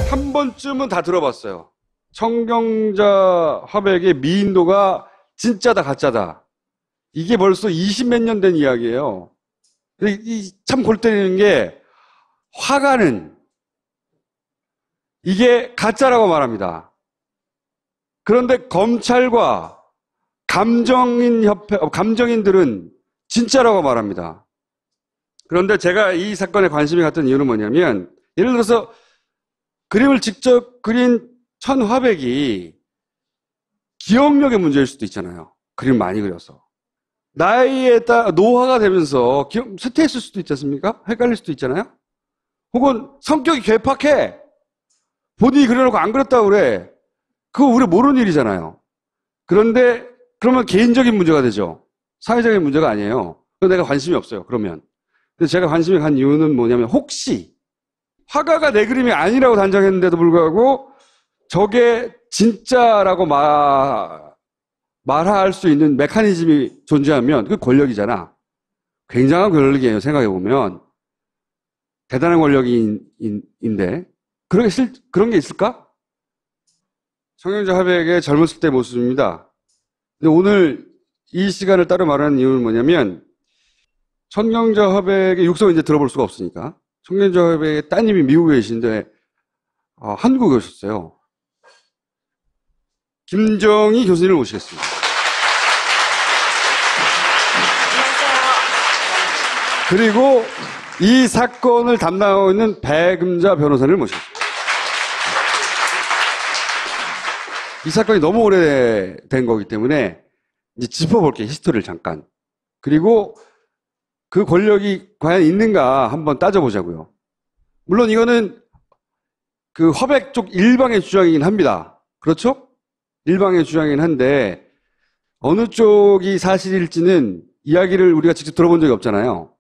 한 번쯤은 다 들어봤어요. 청경자 화백의 미인도가 진짜다 가짜다. 이게 벌써 20몇 년 된 이야기예요. 참 골 때리는 게 화가는 이게 가짜라고 말합니다. 그런데 검찰과 감정인들은 진짜라고 말합니다. 그런데 제가 이 사건에 관심이 갔던 이유는 뭐냐면, 예를 들어서 그림을 직접 그린 천화백이 기억력의 문제일 수도 있잖아요. 그림 많이 그려서. 나이에 따라 노화가 되면서 쇠퇴했을 수도 있지 않습니까? 헷갈릴 수도 있잖아요. 혹은 성격이 괴팍해. 본인이 그려놓고 안 그렸다고 그래. 그거 우리 모르는 일이잖아요. 그런데 그러면 개인적인 문제가 되죠. 사회적인 문제가 아니에요. 그래서 내가 관심이 없어요. 그러면. 근데 제가 관심이 간 이유는 뭐냐면, 혹시 화가가 내 그림이 아니라고 단정했는데도 불구하고 저게 진짜라고 말할 수 있는 메커니즘이 존재하면 그게 권력이잖아. 굉장한 권력이에요. 생각해보면. 대단한 권력인데 그런 게 있을까? 청경자 화백의 젊었을 때 모습입니다. 근데 오늘 이 시간을 따로 말하는 이유는 뭐냐면, 청경자 화백의 육성을 이제 들어볼 수가 없으니까. 청경자 화백의 따님이 미국에 계신데 한국에 오셨어요. 김정희 교수님을 모시겠습니다. 그리고 이 사건을 담당하고 있는 배금자 변호사를 모시겠습니다. 이 사건이 너무 오래된 거기 때문에 이제 짚어볼게요. 히스토리를 잠깐. 그리고 그 권력이 과연 있는가 한번 따져보자고요. 물론 이거는 그 화백 쪽 일방의 주장이긴 합니다. 그렇죠? 일방의 주장이긴 한데 어느 쪽이 사실일지는 이야기를 우리가 직접 들어본 적이 없잖아요.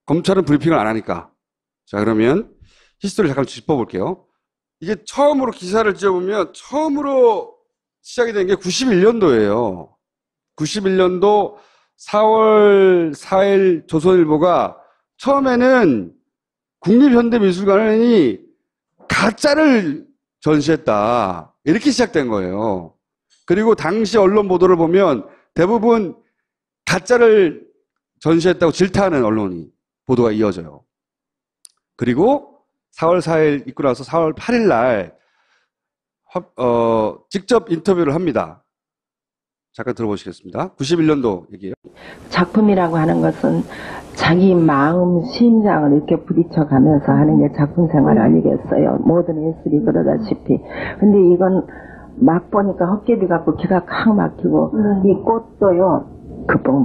검찰은 브리핑을 안 하니까. 자, 그러면 히스토리를 잠깐 짚어볼게요. 이게 처음으로 기사를 찢어보면 처음으로 시작이 된 게 91년도예요. 91년도 4월 4일 조선일보가 처음에는 국립현대미술관이 가짜를 전시했다. 이렇게 시작된 거예요. 그리고 당시 언론 보도를 보면 대부분 가짜를 전시했다고 질타하는 언론이 보도가 이어져요. 그리고 4월 4일 있고 나서 4월 8일 날 직접 인터뷰를 합니다. 잠깐 들어보시겠습니다. 91년도 얘기예요. 작품이라고 하는 것은 자기 마음, 심장을 이렇게 부딪혀가면서 하는 게 작품 생활 아니겠어요. 모든 예술이 그러다시피. 근데 이건 막 보니까 헛개비 같고 기가 칵 막히고 이 꽃도요.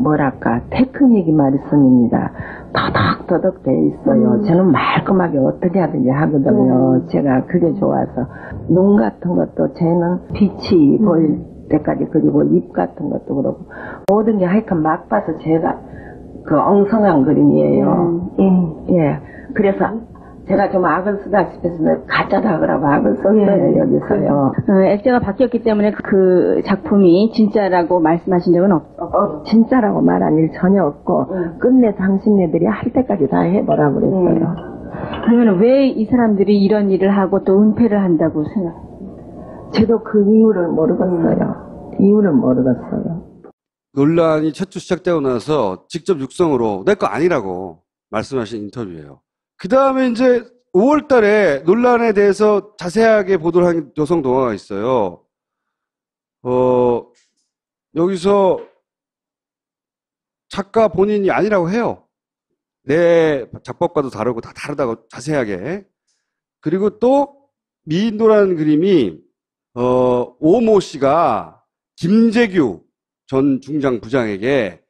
뭐랄까 테크닉이 말씀입니다. 더덕더덕 돼 있어요. 저는 말끔하게 어떻게 하든지 하거든요. 제가 그게 좋아서. 눈 같은 것도 쟤는 빛이 보일 때까지 그리고 입 같은 것도 그렇고 모든 게 하여간 막 봐서 제가 그 엉성한 그림이에요. 예. 그래서 제가 좀 악을 쓰다 싶어서 가짜다 그러고 악을 썼어요. 여기서요. 액자가 바뀌었기 때문에 그 작품이 진짜라고 말씀하신 적은 없어요? 진짜라고 말한 일 전혀 없고 끝내 당신네들이 할 때까지 다 해보라고 그랬어요. 그러면 왜 이 사람들이 이런 일을 하고 또 은폐를 한다고 생각해요? 저도 그 이유를 모르겠어요. 이유를 모르겠어요. 논란이 첫 주 시작되고 나서 직접 육성으로 내 거 아니라고 말씀하신 인터뷰예요. 그 다음에 이제 5월 달에 논란에 대해서 자세하게 보도를 한 여성 동화가 있어요. 여기서 작가 본인이 아니라고 해요. 내 작법과도 다르고 다 다르다고 자세하게. 그리고 또 미인도라는 그림이 오모 씨가 김재규 전 중장 부장에게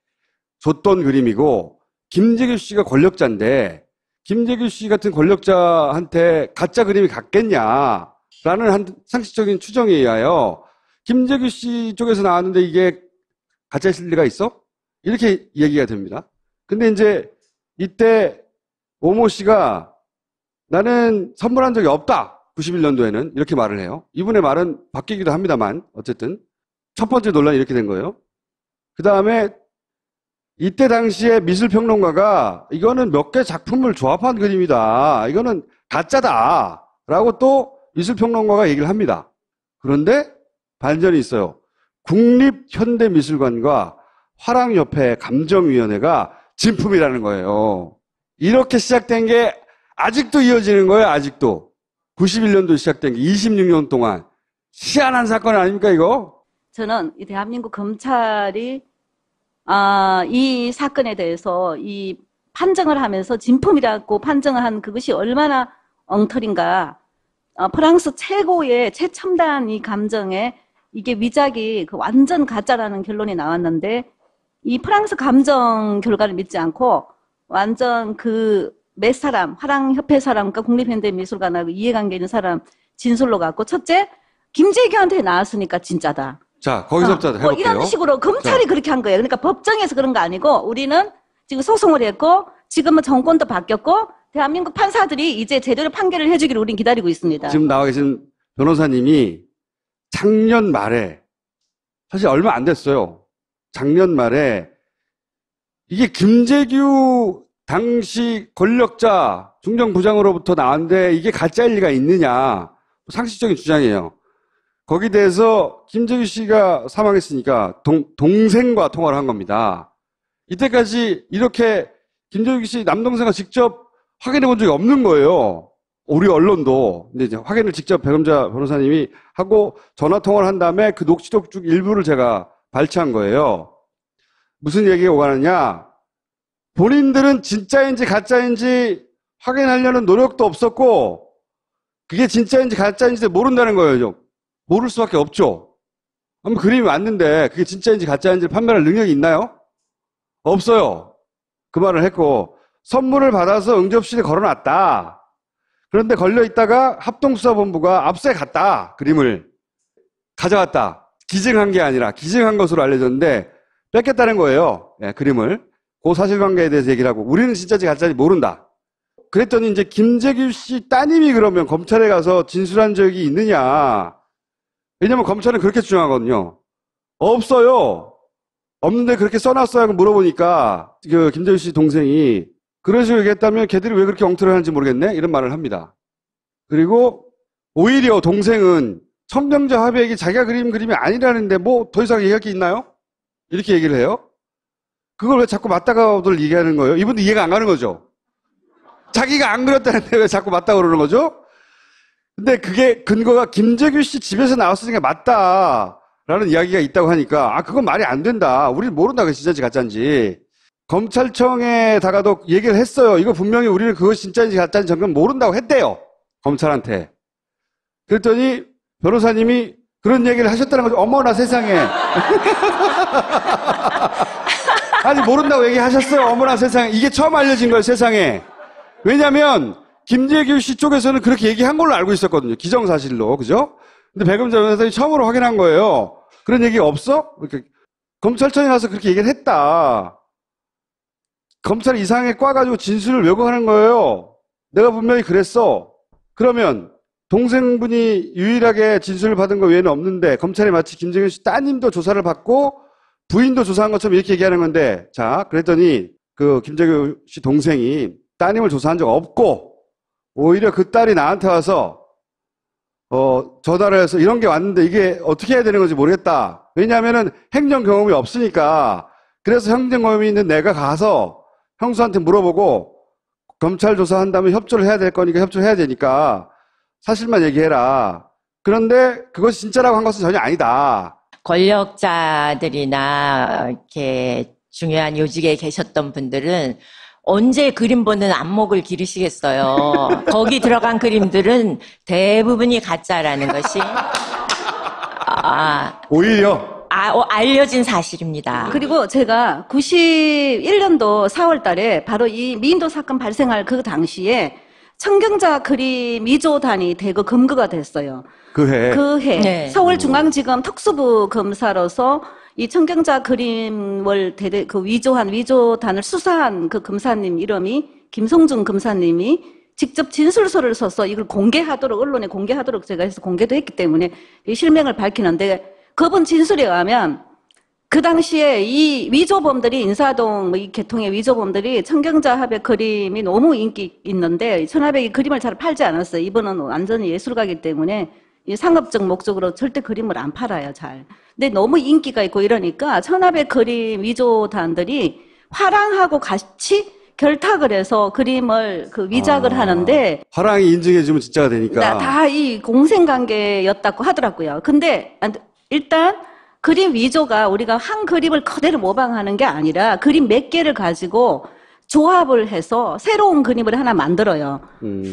줬던 그림이고, 김재규 씨가 권력자인데 김재규 씨 같은 권력자한테 가짜 그림이 갔겠냐라는 한 상식적인 추정에 의하여 김재규 씨 쪽에서 나왔는데 이게 가짜일 리가 있어? 이렇게 얘기가 됩니다. 근데 이제 이때 오모 씨가 나는 선물한 적이 없다. 91년도에는 이렇게 말을 해요. 이분의 말은 바뀌기도 합니다만 어쨌든 첫 번째 논란이 이렇게 된 거예요. 그 다음에 이때 당시에 미술평론가가 이거는 몇 개 작품을 조합한 그림이다. 이거는 가짜다. 라고 또 미술평론가가 얘기를 합니다. 그런데 반전이 있어요. 국립현대미술관과 화랑협회 감정위원회가 진품이라는 거예요. 이렇게 시작된 게 아직도 이어지는 거예요. 아직도. 91년도 시작된 게 26년 동안. 희한한 사건 아닙니까 이거? 저는 이 대한민국 검찰이 이 사건에 대해서 이 판정을 하면서 진품이라고 판정을 한 그것이 얼마나 엉터리인가. 프랑스 최고의 최첨단 이 감정에 이게 위작이 완전 가짜라는 결론이 나왔는데 이 프랑스 감정 결과를 믿지 않고 완전 몇 사람, 화랑협회 사람과 국립현대미술관하고 이해관계 있는 사람 진술로 갖고 첫째, 김재규한테 나왔으니까 진짜다. 자, 거기서부터 해볼게요. 이런 식으로 검찰이 그렇게 한 거예요. 그러니까 법정에서 그런 거 아니고 우리는 지금 소송을 했고 지금은 정권도 바뀌었고 대한민국 판사들이 이제 제대로 판결을 해주기를 우린 기다리고 있습니다. 지금 나와 계신 변호사님이 작년 말에 사실 얼마 안 됐어요. 작년 말에 이게 김재규 당시 권력자 중정부장으로부터 나왔는데 이게 가짜일 리가 있느냐. 상식적인 주장이에요. 거기에 대해서 김재규 씨가 사망했으니까 동생과 통화를 한 겁니다. 이때까지 이렇게 김재규 씨 남동생과 직접 확인해 본 적이 없는 거예요. 우리 언론도. 근데 이제 확인을 직접 백음자 변호사님이 하고 전화 통화를 한 다음에 그 녹취록 중 일부를 제가 발췌한 거예요. 무슨 얘기가 오가느냐. 본인들은 진짜인지 가짜인지 확인하려는 노력도 없었고 그게 진짜인지 가짜인지 모른다는 거예요. 모를 수밖에 없죠. 한번 그림이 왔는데 그게 진짜인지 가짜인지 판별할 능력이 있나요? 없어요. 그 말을 했고 선물을 받아서 응접실에 걸어놨다. 그런데 걸려있다가 합동수사본부가 압수해 갔다. 그림을 가져갔다. 기증한 게 아니라 기증한 것으로 알려졌는데 뺏겼다는 거예요. 네, 그림을. 그 사실관계에 대해서 얘기를 하고 우리는 진짜인지 가짜인지 모른다. 그랬더니 이제 김재규 씨 따님이 그러면 검찰에 가서 진술한 적이 있느냐. 왜냐면 검찰은 그렇게 주장하거든요. 없어요. 없는데 그렇게 써놨어요 하고 물어보니까 그 김재규 씨 동생이 그런 식으로 얘기했다면 걔들이 왜 그렇게 엉터리 하는지 모르겠네? 이런 말을 합니다. 그리고 오히려 동생은 천병자 화백이 자기가 그림이 아니라는데 뭐 더 이상 얘기할 게 있나요? 이렇게 얘기를 해요. 그걸 왜 자꾸 맞다가들 얘기하는 거예요? 이분도 이해가 안 가는 거죠. 자기가 안 그렸다는데 왜 자꾸 맞다고 그러는 거죠? 근데 그게 근거가 김재규 씨 집에서 나왔으니까 맞다라는 이야기가 있다고 하니까 그건 말이 안 된다. 우리는 모른다. 그게 진짜인지 가짜인지. 검찰청에다가도 얘기를 했어요. 이거 분명히 우리는 그것이 진짜인지 가짜인지 정말 모른다고 했대요. 검찰한테. 그랬더니 변호사님이 그런 얘기를 하셨다는 거죠. 어머나 세상에. 아니 모른다고 얘기하셨어요. 어머나 세상에. 이게 처음 알려진 거예요. 세상에. 왜냐하면 김재규 씨 쪽에서는 그렇게 얘기한 걸로 알고 있었거든요. 기정사실로. 그죠? 근데 백음자 변호사님이 처음으로 확인한 거예요. 그런 얘기 없어? 이렇게 검찰청에 가서 그렇게 얘기를 했다. 검찰이 이상하게 꽈가지고 진술을 왜곡하는 거예요. 내가 분명히 그랬어. 그러면 동생분이 유일하게 진술을 받은 거 외에는 없는데 검찰이 마치 김재규 씨 따님도 조사를 받고 부인도 조사한 것처럼 이렇게 얘기하는 건데 자 그랬더니 그 김재규 씨 동생이 따님을 조사한 적 없고 오히려 그 딸이 나한테 와서 전화를 해서 이런 게 왔는데 이게 어떻게 해야 되는 건지 모르겠다. 왜냐하면은 행정 경험이 없으니까 그래서 행정 경험이 있는 내가 가서 형수한테 물어보고 검찰 조사한 다음에 협조를 해야 될 거니까 협조를 해야 되니까 사실만 얘기해라. 그런데 그것이 진짜라고 한 것은 전혀 아니다. 권력자들이나 이렇게 중요한 요직에 계셨던 분들은 언제 그림 보는 안목을 기르시겠어요. 거기 들어간 그림들은 대부분이 가짜라는 것이 오히려 알려진 사실입니다. 그리고 제가 91년도 4월 달에 바로 이 미인도 사건 발생할 그 당시에 청경자 그림 위조단이 대거 검거가 됐어요. 그 해. 네. 서울중앙지검 특수부 검사로서 이 청경자 그림을 그 위조단을 수사한 그 검사님 이름이 김성준 검사님이 직접 진술서를 써서 이걸 공개하도록 언론에 공개하도록 제가 해서 공개도 했기 때문에 이 실명을 밝히는데 그분 진술에 의하면 그 당시에 이 위조범들이 인사동 이 계통의 위조범들이 청경자합의 그림이 너무 인기 있는데 천하백이 그림을 잘 팔지 않았어요. 이분은 완전히 예술가이기 때문에 이 상업적 목적으로 절대 그림을 안 팔아요, 잘. 근데 너무 인기가 있고 이러니까 천하백 그림 위조단들이 화랑하고 같이 결탁을 해서 그림을 그 위작을 하는데 화랑이 인증해주면 진짜가 되니까. 다 이 공생관계였다고 하더라고요. 근데 일단 그림 위조가 우리가 한 그림을 그대로 모방하는 게 아니라 그림 몇 개를 가지고 조합을 해서 새로운 그림을 하나 만들어요.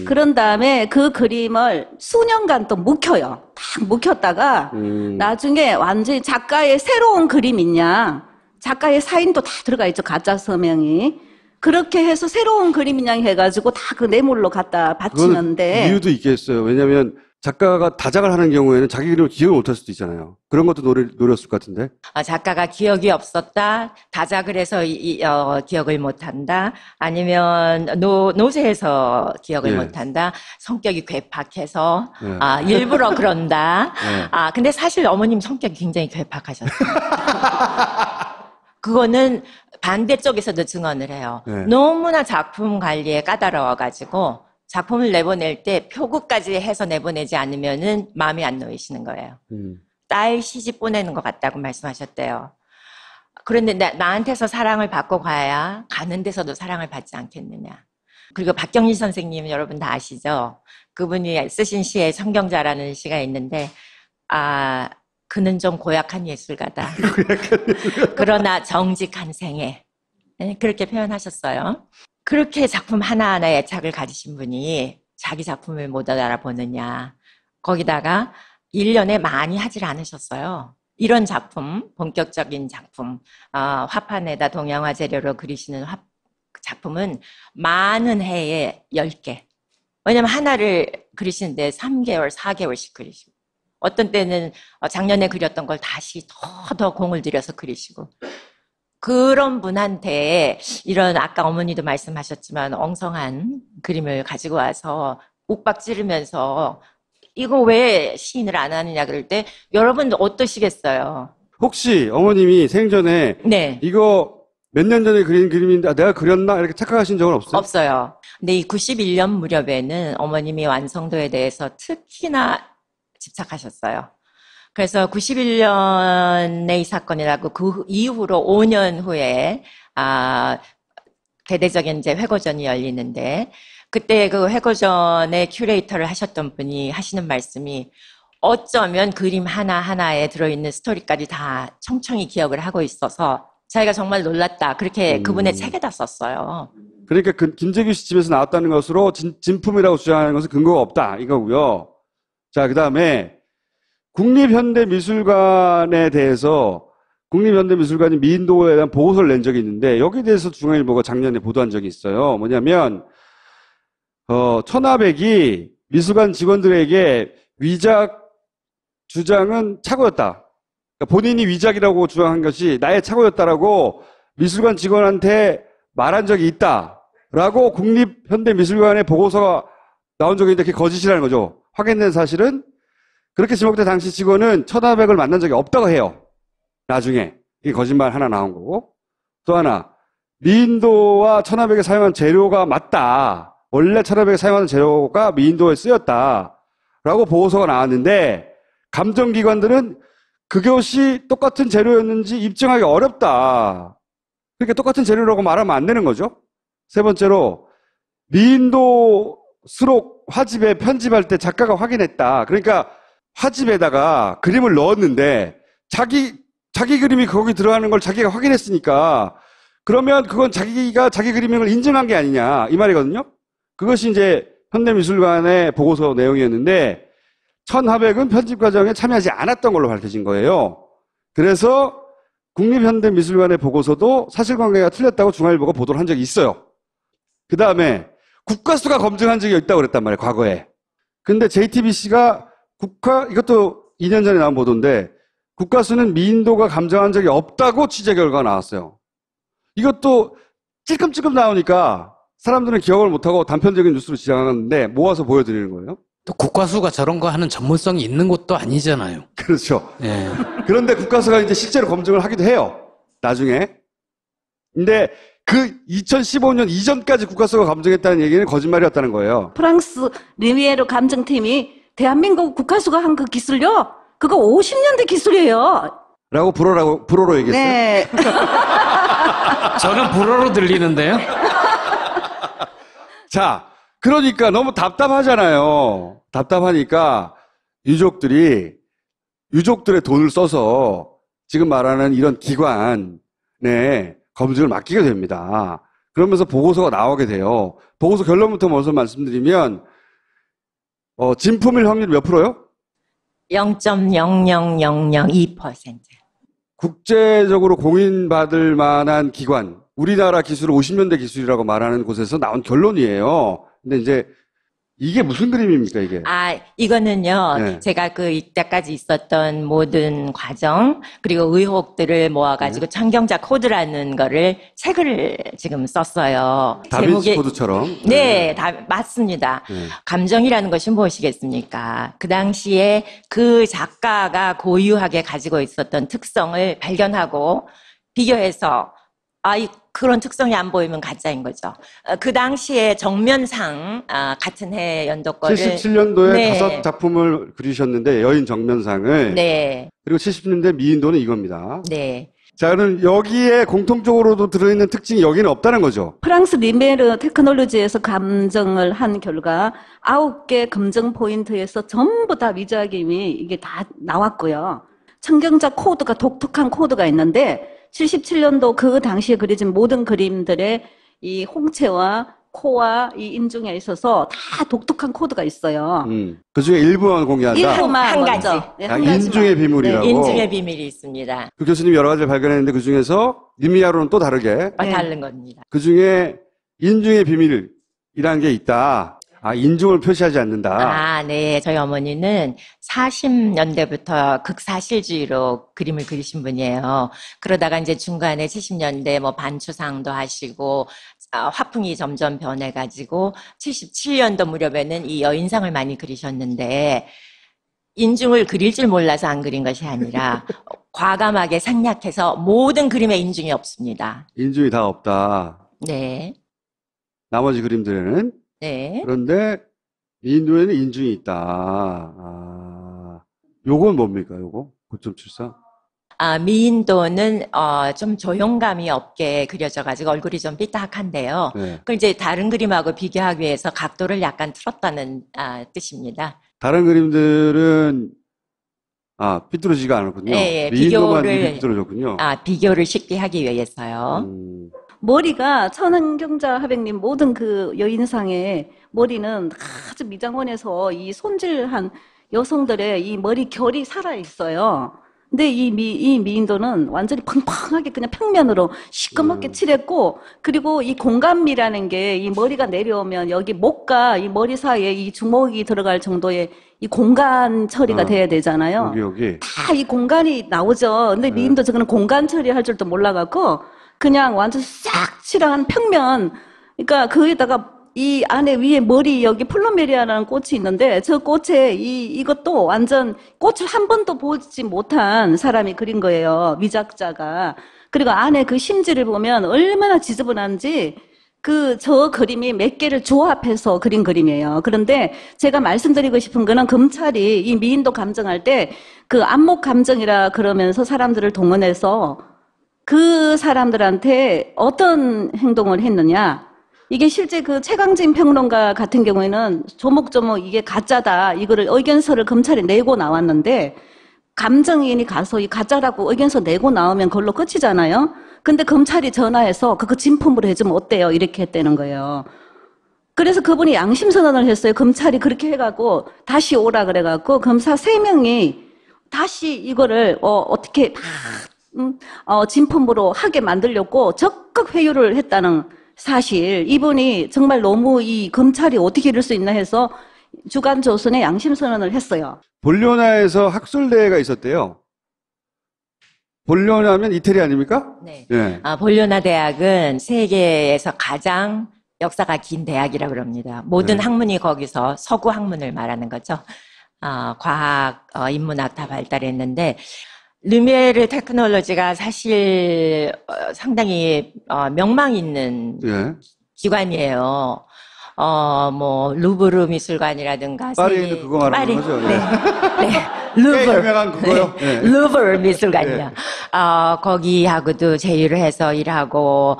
그런 다음에 그 그림을 수년간 또 묵혀요. 딱 묵혔다가 나중에 완전히 작가의 새로운 그림 있냐, 작가의 사인도 다 들어가 있죠. 가짜 서명이. 그렇게 해서 새로운 그림이냐 해가지고 다 그 뇌물로 갖다 바치는데. 이유도 있겠어요. 왜냐하면 작가가 다작을 하는 경우에는 자기 그림을 기억을 못할 수도 있잖아요. 그런 것도 노렸을 것 같은데. 작가가 기억이 없었다, 다작을 해서 기억을 못한다, 아니면 노쇠해서 기억을 예. 못한다, 성격이 괴팍해서 예. 일부러 그런다. 예. 근데 사실 어머님 성격이 굉장히 괴팍하셨어요. 그거는 반대쪽에서도 증언을 해요. 네. 너무나 작품 관리에 까다로워가지고 작품을 내보낼 때 표구까지 해서 내보내지 않으면은 마음이 안 놓이시는 거예요. 딸 시집 보내는 것 같다고 말씀하셨대요. 그런데 나한테서 사랑을 받고 가야 가는 데서도 사랑을 받지 않겠느냐. 그리고 박경리 선생님 여러분 다 아시죠? 그분이 쓰신 시에 청경자라는 시가 있는데 그는 좀 고약한 예술가다. 그러나 정직한 생애. 네, 그렇게 표현하셨어요. 그렇게 작품 하나하나에 애착을 가지신 분이 자기 작품을 못 알아보느냐. 거기다가 1년에 많이 하질 않으셨어요. 이런 작품, 본격적인 작품, 화판에다 동양화 재료로 그리시는 작품은 많은 해에 10개. 왜냐면 하나를 그리시는데 3개월, 4개월씩 그리시고. 어떤 때는 작년에 그렸던 걸 다시 더 공을 들여서 그리시고. 그런 분한테 이런 아까 어머니도 말씀하셨지만 엉성한 그림을 가지고 와서 옥박 지르면서 이거 왜 시인을 안 하느냐 그럴 때 여러분 어떠시겠어요? 혹시 어머님이 생전에 네. 이거 몇 년 전에 그린 그림인데 내가 그렸나 이렇게 착각하신 적은 없어요? 없어요. 근데 이 91년 무렵에는 어머님이 완성도에 대해서 특히나 집착하셨어요. 그래서 91년에 이 사건이라고 그 이후로 5년 후에 대대적인 이제 회고전이 열리는데 그때 그 회고전의 큐레이터를 하셨던 분이 하시는 말씀이 어쩌면 그림 하나하나에 들어있는 스토리까지 다 총총히 기억을 하고 있어서 자기가 정말 놀랐다. 그렇게 그분의 책에다 썼어요. 그러니까 김재규 씨 집에서 나왔다는 것으로 진품이라고 주장하는 것은 근거가 없다 이거고요. 자, 그다음에 국립현대미술관에 대해서 국립현대미술관이 미인도에 대한 보고서를 낸 적이 있는데 여기에 대해서 중앙일보가 작년에 보도한 적이 있어요. 뭐냐면 천하백이 미술관 직원들에게 위작 주장은 착오였다. 그러니까 본인이 위작이라고 주장한 것이 나의 착오였다라고 미술관 직원한테 말한 적이 있다라고 국립현대미술관의 보고서가 나온 적이 있는데 그게 거짓이라는 거죠. 확인된 사실은 그렇게 지목된 당시 직원은 천하백을 만난 적이 없다고 해요. 나중에 이게 거짓말 하나 나온 거고 또 하나 미인도와 천하백이 사용한 재료가 맞다. 원래 천하백이 사용하는 재료가 미인도에 쓰였다라고 보고서가 나왔는데 감정기관들은 그것이 똑같은 재료였는지 입증하기 어렵다. 그러니까 똑같은 재료라고 말하면 안 되는 거죠. 세 번째로 미인도 수록 화집에 편집할 때 작가가 확인했다. 그러니까 화집에다가 그림을 넣었는데 자기 그림이 거기 들어가는 걸 자기가 확인했으니까 그러면 그건 자기가 자기 그림인 걸 인정한 게 아니냐 이 말이거든요. 그것이 이제 현대미술관의 보고서 내용이었는데 천하백은 편집 과정에 참여하지 않았던 걸로 밝혀진 거예요. 그래서 국립현대미술관의 보고서도 사실관계가 틀렸다고 중앙일보가 보도를 한 적이 있어요. 그 다음에 국가수가 검증한 적이 있다고 그랬단 말이에요, 과거에. 근데 JTBC가 이것도 2년 전에 나온 보도인데, 국가수는 미인도가 감정한 적이 없다고 취재 결과가 나왔어요. 이것도 찔끔찔끔 나오니까 사람들은 기억을 못하고 단편적인 뉴스로 지나가는데 모아서 보여드리는 거예요. 또 국과수가 저런 거 하는 전문성이 있는 것도 아니잖아요. 그렇죠. 예. 그런데 국가수가 이제 실제로 검증을 하기도 해요. 나중에. 근데 그 2015년 이전까지 국가수가 검증했다는 얘기는 거짓말이었다는 거예요. 프랑스 리미에르 감정팀이 대한민국 국가수가 한 그 기술요? 그거 50년대 기술이에요. 라고 불어로 얘기했어요. 네. 저는 불어로 들리는데요. 자, 그러니까 너무 답답하잖아요. 답답하니까 유족들의 돈을 써서 지금 말하는 이런 기관에 검증을 맡기게 됩니다. 그러면서 보고서가 나오게 돼요. 보고서 결론부터 먼저 말씀드리면 진품일 확률이 몇 프로요? 0.00002%. 국제적으로 공인받을 만한 기관, 우리나라 기술을 50년대 기술이라고 말하는 곳에서 나온 결론이에요. 근데 이제 이게 무슨 그림입니까, 이게? 이거는요, 네. 제가 이때까지 있었던 모든 과정, 그리고 의혹들을 모아가지고 청경자 코드라는 거를 책을 지금 썼어요. 다빈치 코드처럼. 네, 맞습니다. 네. 감정이라는 것이 무엇이겠습니까? 그 당시에 그 작가가 고유하게 가지고 있었던 특성을 발견하고 비교해서 그런 특성이 안 보이면 가짜인 거죠. 그 당시에 정면상 같은 해 연도거를 77년도에 네. 5작품을 그리셨는데 여인 정면상을 네, 그리고 70년대 미인도는 이겁니다. 네. 자, 그럼 여기에 공통적으로도 들어있는 특징이 여기는 없다는 거죠. 프랑스 리메르 테크놀로지에서 감정을 한 결과 9개 검증 포인트에서 전부 다 위자김이 이게 다 나왔고요. 청경자 코드가 독특한 코드가 있는데 77년도 그 당시에 그려진 모든 그림들의 이 홍채와 코와 이 인중에 있어서 다 독특한 코드가 있어요. 그 중에 일부만 공개한다. 일부만 한 먼저. 가지. 네, 아, 한 가지만. 인중의 비밀이라고. 네. 인중의 비밀이 있습니다. 그 교수님이 여러 가지를 발견했는데 그 중에서 리미아로는 또 다르게 네. 다른 겁니다. 그 중에 인중의 비밀이라는 게 있다. 인중을 표시하지 않는다. 네. 저희 어머니는 40년대부터 극사실주의로 그림을 그리신 분이에요. 그러다가 이제 중간에 70년대 반추상도 하시고, 화풍이 점점 변해가지고, 77년도 무렵에는 이 여인상을 많이 그리셨는데, 인중을 그릴 줄 몰라서 안 그린 것이 아니라, 과감하게 생략해서 모든 그림에 인중이 없습니다. 인중이 다 없다. 네. 나머지 그림들에는. 네. 그런데 인도에는 인중이 있다. 요건 뭡니까, 요거? 9.74? 미인도는 좀 조용감이 없게 그려져가지고 얼굴이 좀 삐딱한데요. 네. 그걸 이제 다른 그림하고 비교하기 위해서 각도를 약간 틀었다는 뜻입니다. 다른 그림들은 삐뚤어지지가 않았군요. 예, 미인도만 비교를- 입이 삐뚤어졌군요. 비교를 쉽게 하기 위해서요. 머리가 천은경자 하백님 모든 그 여인상의 머리는 아주 미장원에서 이 손질한 여성들의 이 머리 결이 살아있어요. 근데 이 미인도는 완전히 펑펑하게 그냥 평면으로 시커멓게 칠했고, 그리고 이 공간미라는 게 이 머리가 내려오면 여기 목과 이 머리 사이에 이 주먹이 들어갈 정도의 이 공간 처리가 돼야 되잖아요. 여기. 다 이 공간이 나오죠. 근데 미인도 저거는 공간 처리할 줄도 몰라갖고 그냥 완전 싹 칠한 평면. 그러니까 거기다가 이 안에 위에 머리 여기 플로메리아라는 꽃이 있는데 저 꽃에 이것도 완전 꽃을 한 번도 보지 못한 사람이 그린 거예요. 미작자가. 그리고 안에 그 심지를 보면 얼마나 지저분한지 저 그림이 몇 개를 조합해서 그린 그림이에요. 그런데 제가 말씀드리고 싶은 거는 검찰이 이 미인도 감정할 때 그 안목 감정이라 그러면서 사람들을 동원해서 그 사람들한테 어떤 행동을 했느냐. 이게 실제 그 최강진 평론가 같은 경우에는 조목조목 이게 가짜다. 이거를 의견서를 검찰에 내고 나왔는데 감정인이 가서 이 가짜라고 의견서 내고 나오면 그걸로 끝이잖아요. 근데 검찰이 전화해서 그거 진품으로 해주면 어때요? 이렇게 했다는 거예요. 그래서 그분이 양심선언을 했어요. 검찰이 그렇게 해갖고 다시 오라 그래갖고 검사 3명이 다시 이거를 어떻게 진품으로 하게 만들려고 적극 회유를 했다는 사실. 이분이 정말 너무 이 검찰이 어떻게 이럴 수 있나 해서 주간조선에 양심선언을 했어요. 볼리오나에서 학술대회가 있었대요. 볼리오나면 이태리 아닙니까? 네. 예. 볼리오나 대학은 세계에서 가장 역사가 긴 대학이라고 그럽니다. 모든 네. 학문이 거기서 서구 학문을 말하는 거죠. 과학, 인문학 다 발달했는데 르미에르 테크놀로지가 사실 상당히 명망 있는 예. 기관이에요. 뭐 루브르 미술관이라든가 파리에 있는 그거 말하는 거죠? 네. 예. 네. 꽤 루브르. 유명한 그거요? 네. 루브르 미술관이요. 네. 거기하고도 제휴를 해서 일하고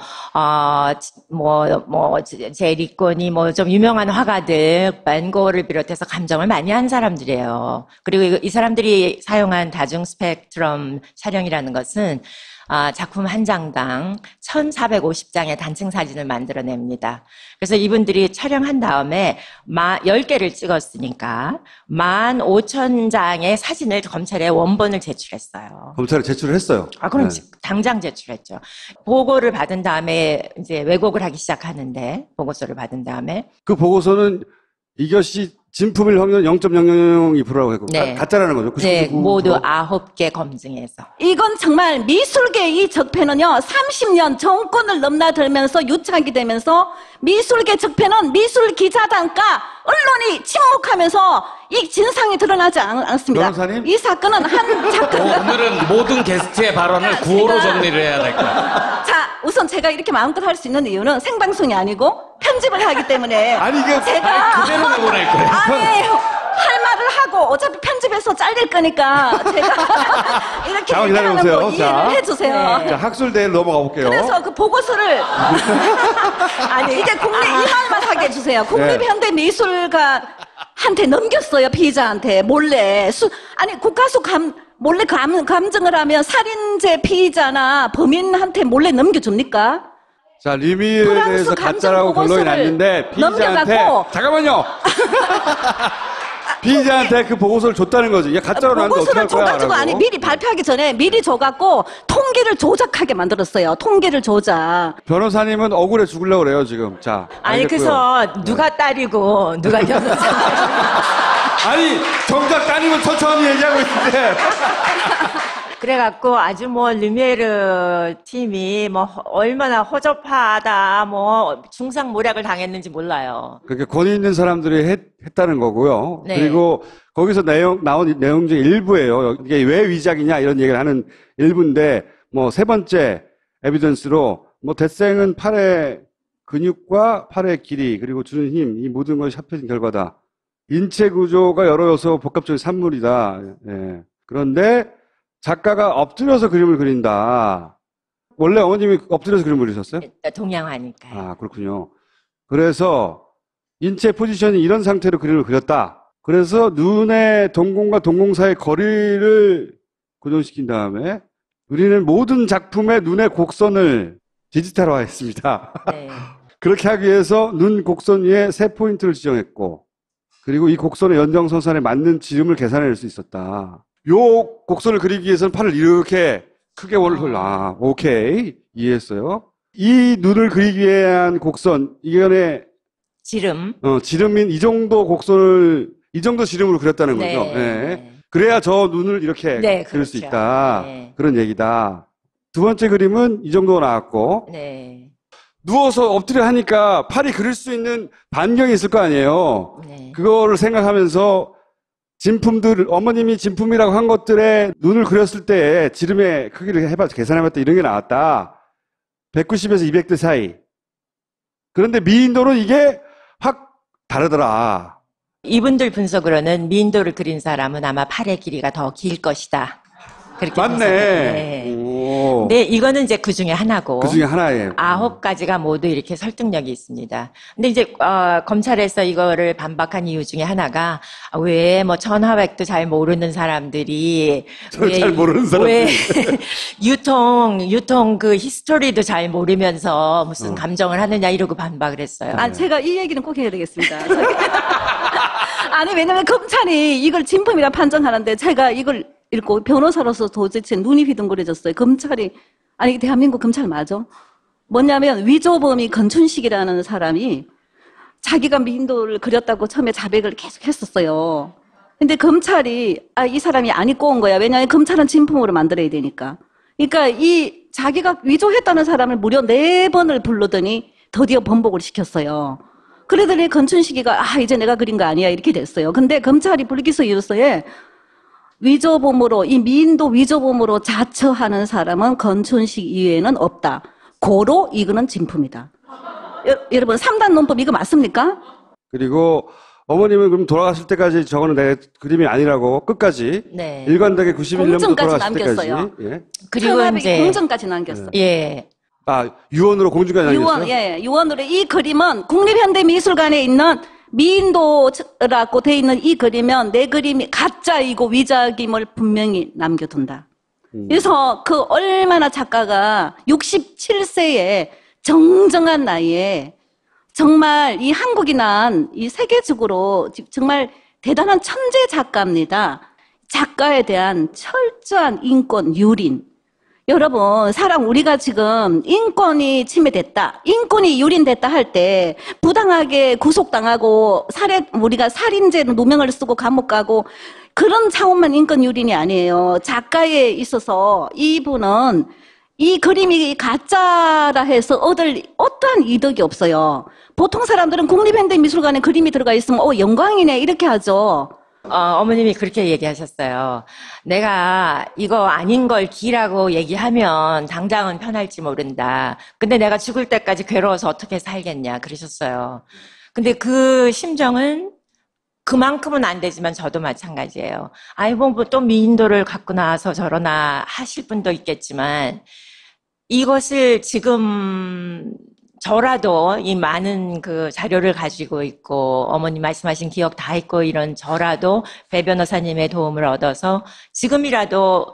제리코니 좀 유명한 화가들 반 고흐를 비롯해서 감정을 많이 한 사람들이에요. 그리고 이 사람들이 사용한 다중 스펙트럼 촬영이라는 것은 작품 한 장당 1450장의 단층 사진을 만들어냅니다. 그래서 이분들이 촬영한 다음에 10개를 찍었으니까 15,000장의 사진을 검찰에 원본을 제출했어요. 검찰에 제출을 했어요. 그럼 네. 당장 제출했죠. 보고를 받은 다음에 이제 왜곡을 하기 시작하는데, 보고서를 받은 다음에. 그 보고서는 이것이 진품일 확률 0.002%라고 했고 네. 가짜라는 거죠. 99%. 네, 모두 9개 검증해서. 이건 정말 미술계 이 적폐는요, 30년 정권을 넘나들면서 유착이 되면서 미술계 적폐는 미술 기자단과 언론이 침묵하면서 이 진상이 드러나지 않습니다. 변호사님? 이 사건은 한 작가가 오늘은 모든 게스트의 발언을 구호로 정리를 해야 될 거야. 자, 우선 제가 이렇게 마음껏 할 수 있는 이유는 생방송이 아니고 편집을 하기 때문에 아니, 이게 제가 그대로 내보낼 거예요. 아니에요. 할 말을 하고 어차피 편집해서 잘릴 거니까 제가 이렇게 잠깐 얘기하는 거 기다려보세요. 이해를 자. 해주세요. 네. 자, 학술대회로 넘어가 볼게요. 그래서 그 보고서를 아니 이게 국립 이 말만 하게 해주세요. 국립현대미술가한테 넘겼어요. 피의자한테 몰래 아니 국가수 몰래 감정을 하면 살인죄 피의자나 범인한테 몰래 넘겨줍니까? 자, 리미에 프랑스 대해서 감정 가짜라고 결론이 보고서를 났는데 피의자한테 넘겨갖고 잠깐만요. 피의자한테 그 보고서를 줬다는 거지. 야, 가짜로 나왔는데 어떻게 할 보고서를 거야? 줘가지고 라고. 아니 미리 발표하기 전에 미리 줘갖고 통계를 조작하게 만들었어요. 통계를 조작. 변호사님은 억울해 죽으려고 그래요, 지금. 자. 아니, 알겠고요. 그래서 누가 딸이고, 누가 변호사. 아니, 정작 따님은 천천히 얘기하고 있는데. 그래갖고 아주 르미에르 팀이 얼마나 허접하다, 중상모략을 당했는지 몰라요. 그렇게 권위 있는 사람들이 했다는 거고요. 네. 그리고 거기서 나온 내용 중에 일부예요. 이게 왜 위작이냐 이런 얘기를 하는 일부인데, 세 번째 에비던스로, 대생은 팔의 근육과 팔의 길이, 그리고 주는 힘, 이 모든 것이 합해진 결과다. 인체 구조가 여러 요소 복합적인 산물이다. 예. 그런데 작가가 엎드려서 그림을 그린다. 원래 어머님이 엎드려서 그림을 그리셨어요? 동양화니까요. 아, 그렇군요. 그래서 인체 포지션이 이런 상태로 그림을 그렸다. 그래서 눈의 동공과 동공 사이의 거리를 고정시킨 다음에 우리는 모든 작품의 눈의 곡선을 디지털화했습니다. 네. 그렇게 하기 위해서 눈 곡선 위에 세 포인트를 지정했고, 그리고 이 곡선의 연장선상에 맞는 지름을 계산해낼 수 있었다. 요 곡선을 그리기 위해서는 팔을 이렇게 크게 오케이. 이해했어요. 이 눈을 그리기 위한 곡선, 이견의 지름. 지름인 이 정도 곡선을, 이 정도 지름으로 그렸다는 네. 거죠. 네. 그래야 저 눈을 이렇게 네, 그릴 수 그렇죠. 있다. 네. 그런 얘기다. 두 번째 그림은 이 정도가 나왔고, 네. 누워서 엎드려 하니까 팔이 그릴 수 있는 반경이 있을 거 아니에요. 네. 그거를 생각하면서 어머님이 진품이라고 한 것들에 눈을 그렸을 때 지름의 크기를 계산해봤다 이런 게 나왔다. 190에서 200대 사이. 그런데 미인도는 이게 확 다르더라. 이분들 분석으로는 미인도를 그린 사람은 아마 팔의 길이가 더 길 것이다. 그렇게 맞네. 네. 오. 네, 이거는 이제 그 중에 하나고. 그 중에 하나예요. 9가지가 모두 이렇게 설득력이 있습니다. 근데 이제, 검찰에서 이거를 반박한 이유 중에 하나가, 왜 천하백도 잘 모르는 사람들이, 잘 모르는 사람들이. 왜 유통 그 히스토리도 잘 모르면서 무슨 감정을 하느냐 이러고 반박을 했어요. 제가 이 얘기는 꼭 해야 되겠습니다. 아니, 왜냐면 검찰이 이걸 진품이라 판정하는데 제가 이걸 읽고 변호사로서 도대체 눈이 휘둥그레졌어요. 검찰이, 아니, 대한민국 검찰 맞아? 뭐냐면 위조범이 건춘식이라는 사람이 자기가 미인도를 그렸다고 처음에 자백을 계속 했었어요. 근데 검찰이, 이 사람이 안 입고 온 거야. 왜냐하면 검찰은 진품으로 만들어야 되니까. 그러니까 자기가 위조했다는 사람을 무려 4번을 부르더니 드디어 번복을 시켰어요. 그러더니 건춘식이가 이제 내가 그린 거 아니야 이렇게 됐어요. 근데 검찰이 불기소 이유서에 위조범으로 이 미인도 위조범으로 자처하는 사람은 건춘식 이외에는 없다. 고로 이거는 진품이다. 여러분 3단 논법 이거 맞습니까? 그리고 어머님은 그럼 돌아가실 때까지 저거는 내 그림이 아니라고 끝까지 네. 일관되게 91년부터 공정까지 돌아가실 남겼어요. 때까지. 예. 그리고 이제 공정까지 남겼어. 예. 유언으로 공중까지 남겼어요? 유언으로 이 그림은 국립현대미술관에 있는 미인도라고 돼 있는 이 그림은 내 그림이 가짜이고 위작임을 분명히 남겨둔다. 그래서 그 얼마나 작가가 67세에 정정한 나이에 정말 이 한국이 난 이 세계적으로 정말 대단한 천재 작가입니다. 작가에 대한 철저한 인권 유린. 여러분, 우리가 지금 인권이 침해됐다, 인권이 유린됐다 할 때 부당하게 구속당하고 우리가 살인죄로 누명을 쓰고 감옥 가고 그런 차원만 인권 유린이 아니에요. 작가에 있어서 이분은 이 그림이 가짜라 해서 얻을 어떠한 이득이 없어요. 보통 사람들은 국립현대미술관에 그림이 들어가 있으면 영광이네 이렇게 하죠. 어머님이 그렇게 얘기하셨어요. 내가 이거 아닌 걸 기라고 얘기하면 당장은 편할지 모른다. 근데 내가 죽을 때까지 괴로워서 어떻게 살겠냐 그러셨어요. 근데 그 심정은 그만큼은 안 되지만 저도 마찬가지예요. 아이고 뭐 또 미인도를 갖고 나와서 저러나 하실 분도 있겠지만 이것을 지금 저라도 이 많은 그 자료를 가지고 있고 어머니 말씀하신 기억 다 있고 이런 저라도 배 변호사님의 도움을 얻어서 지금이라도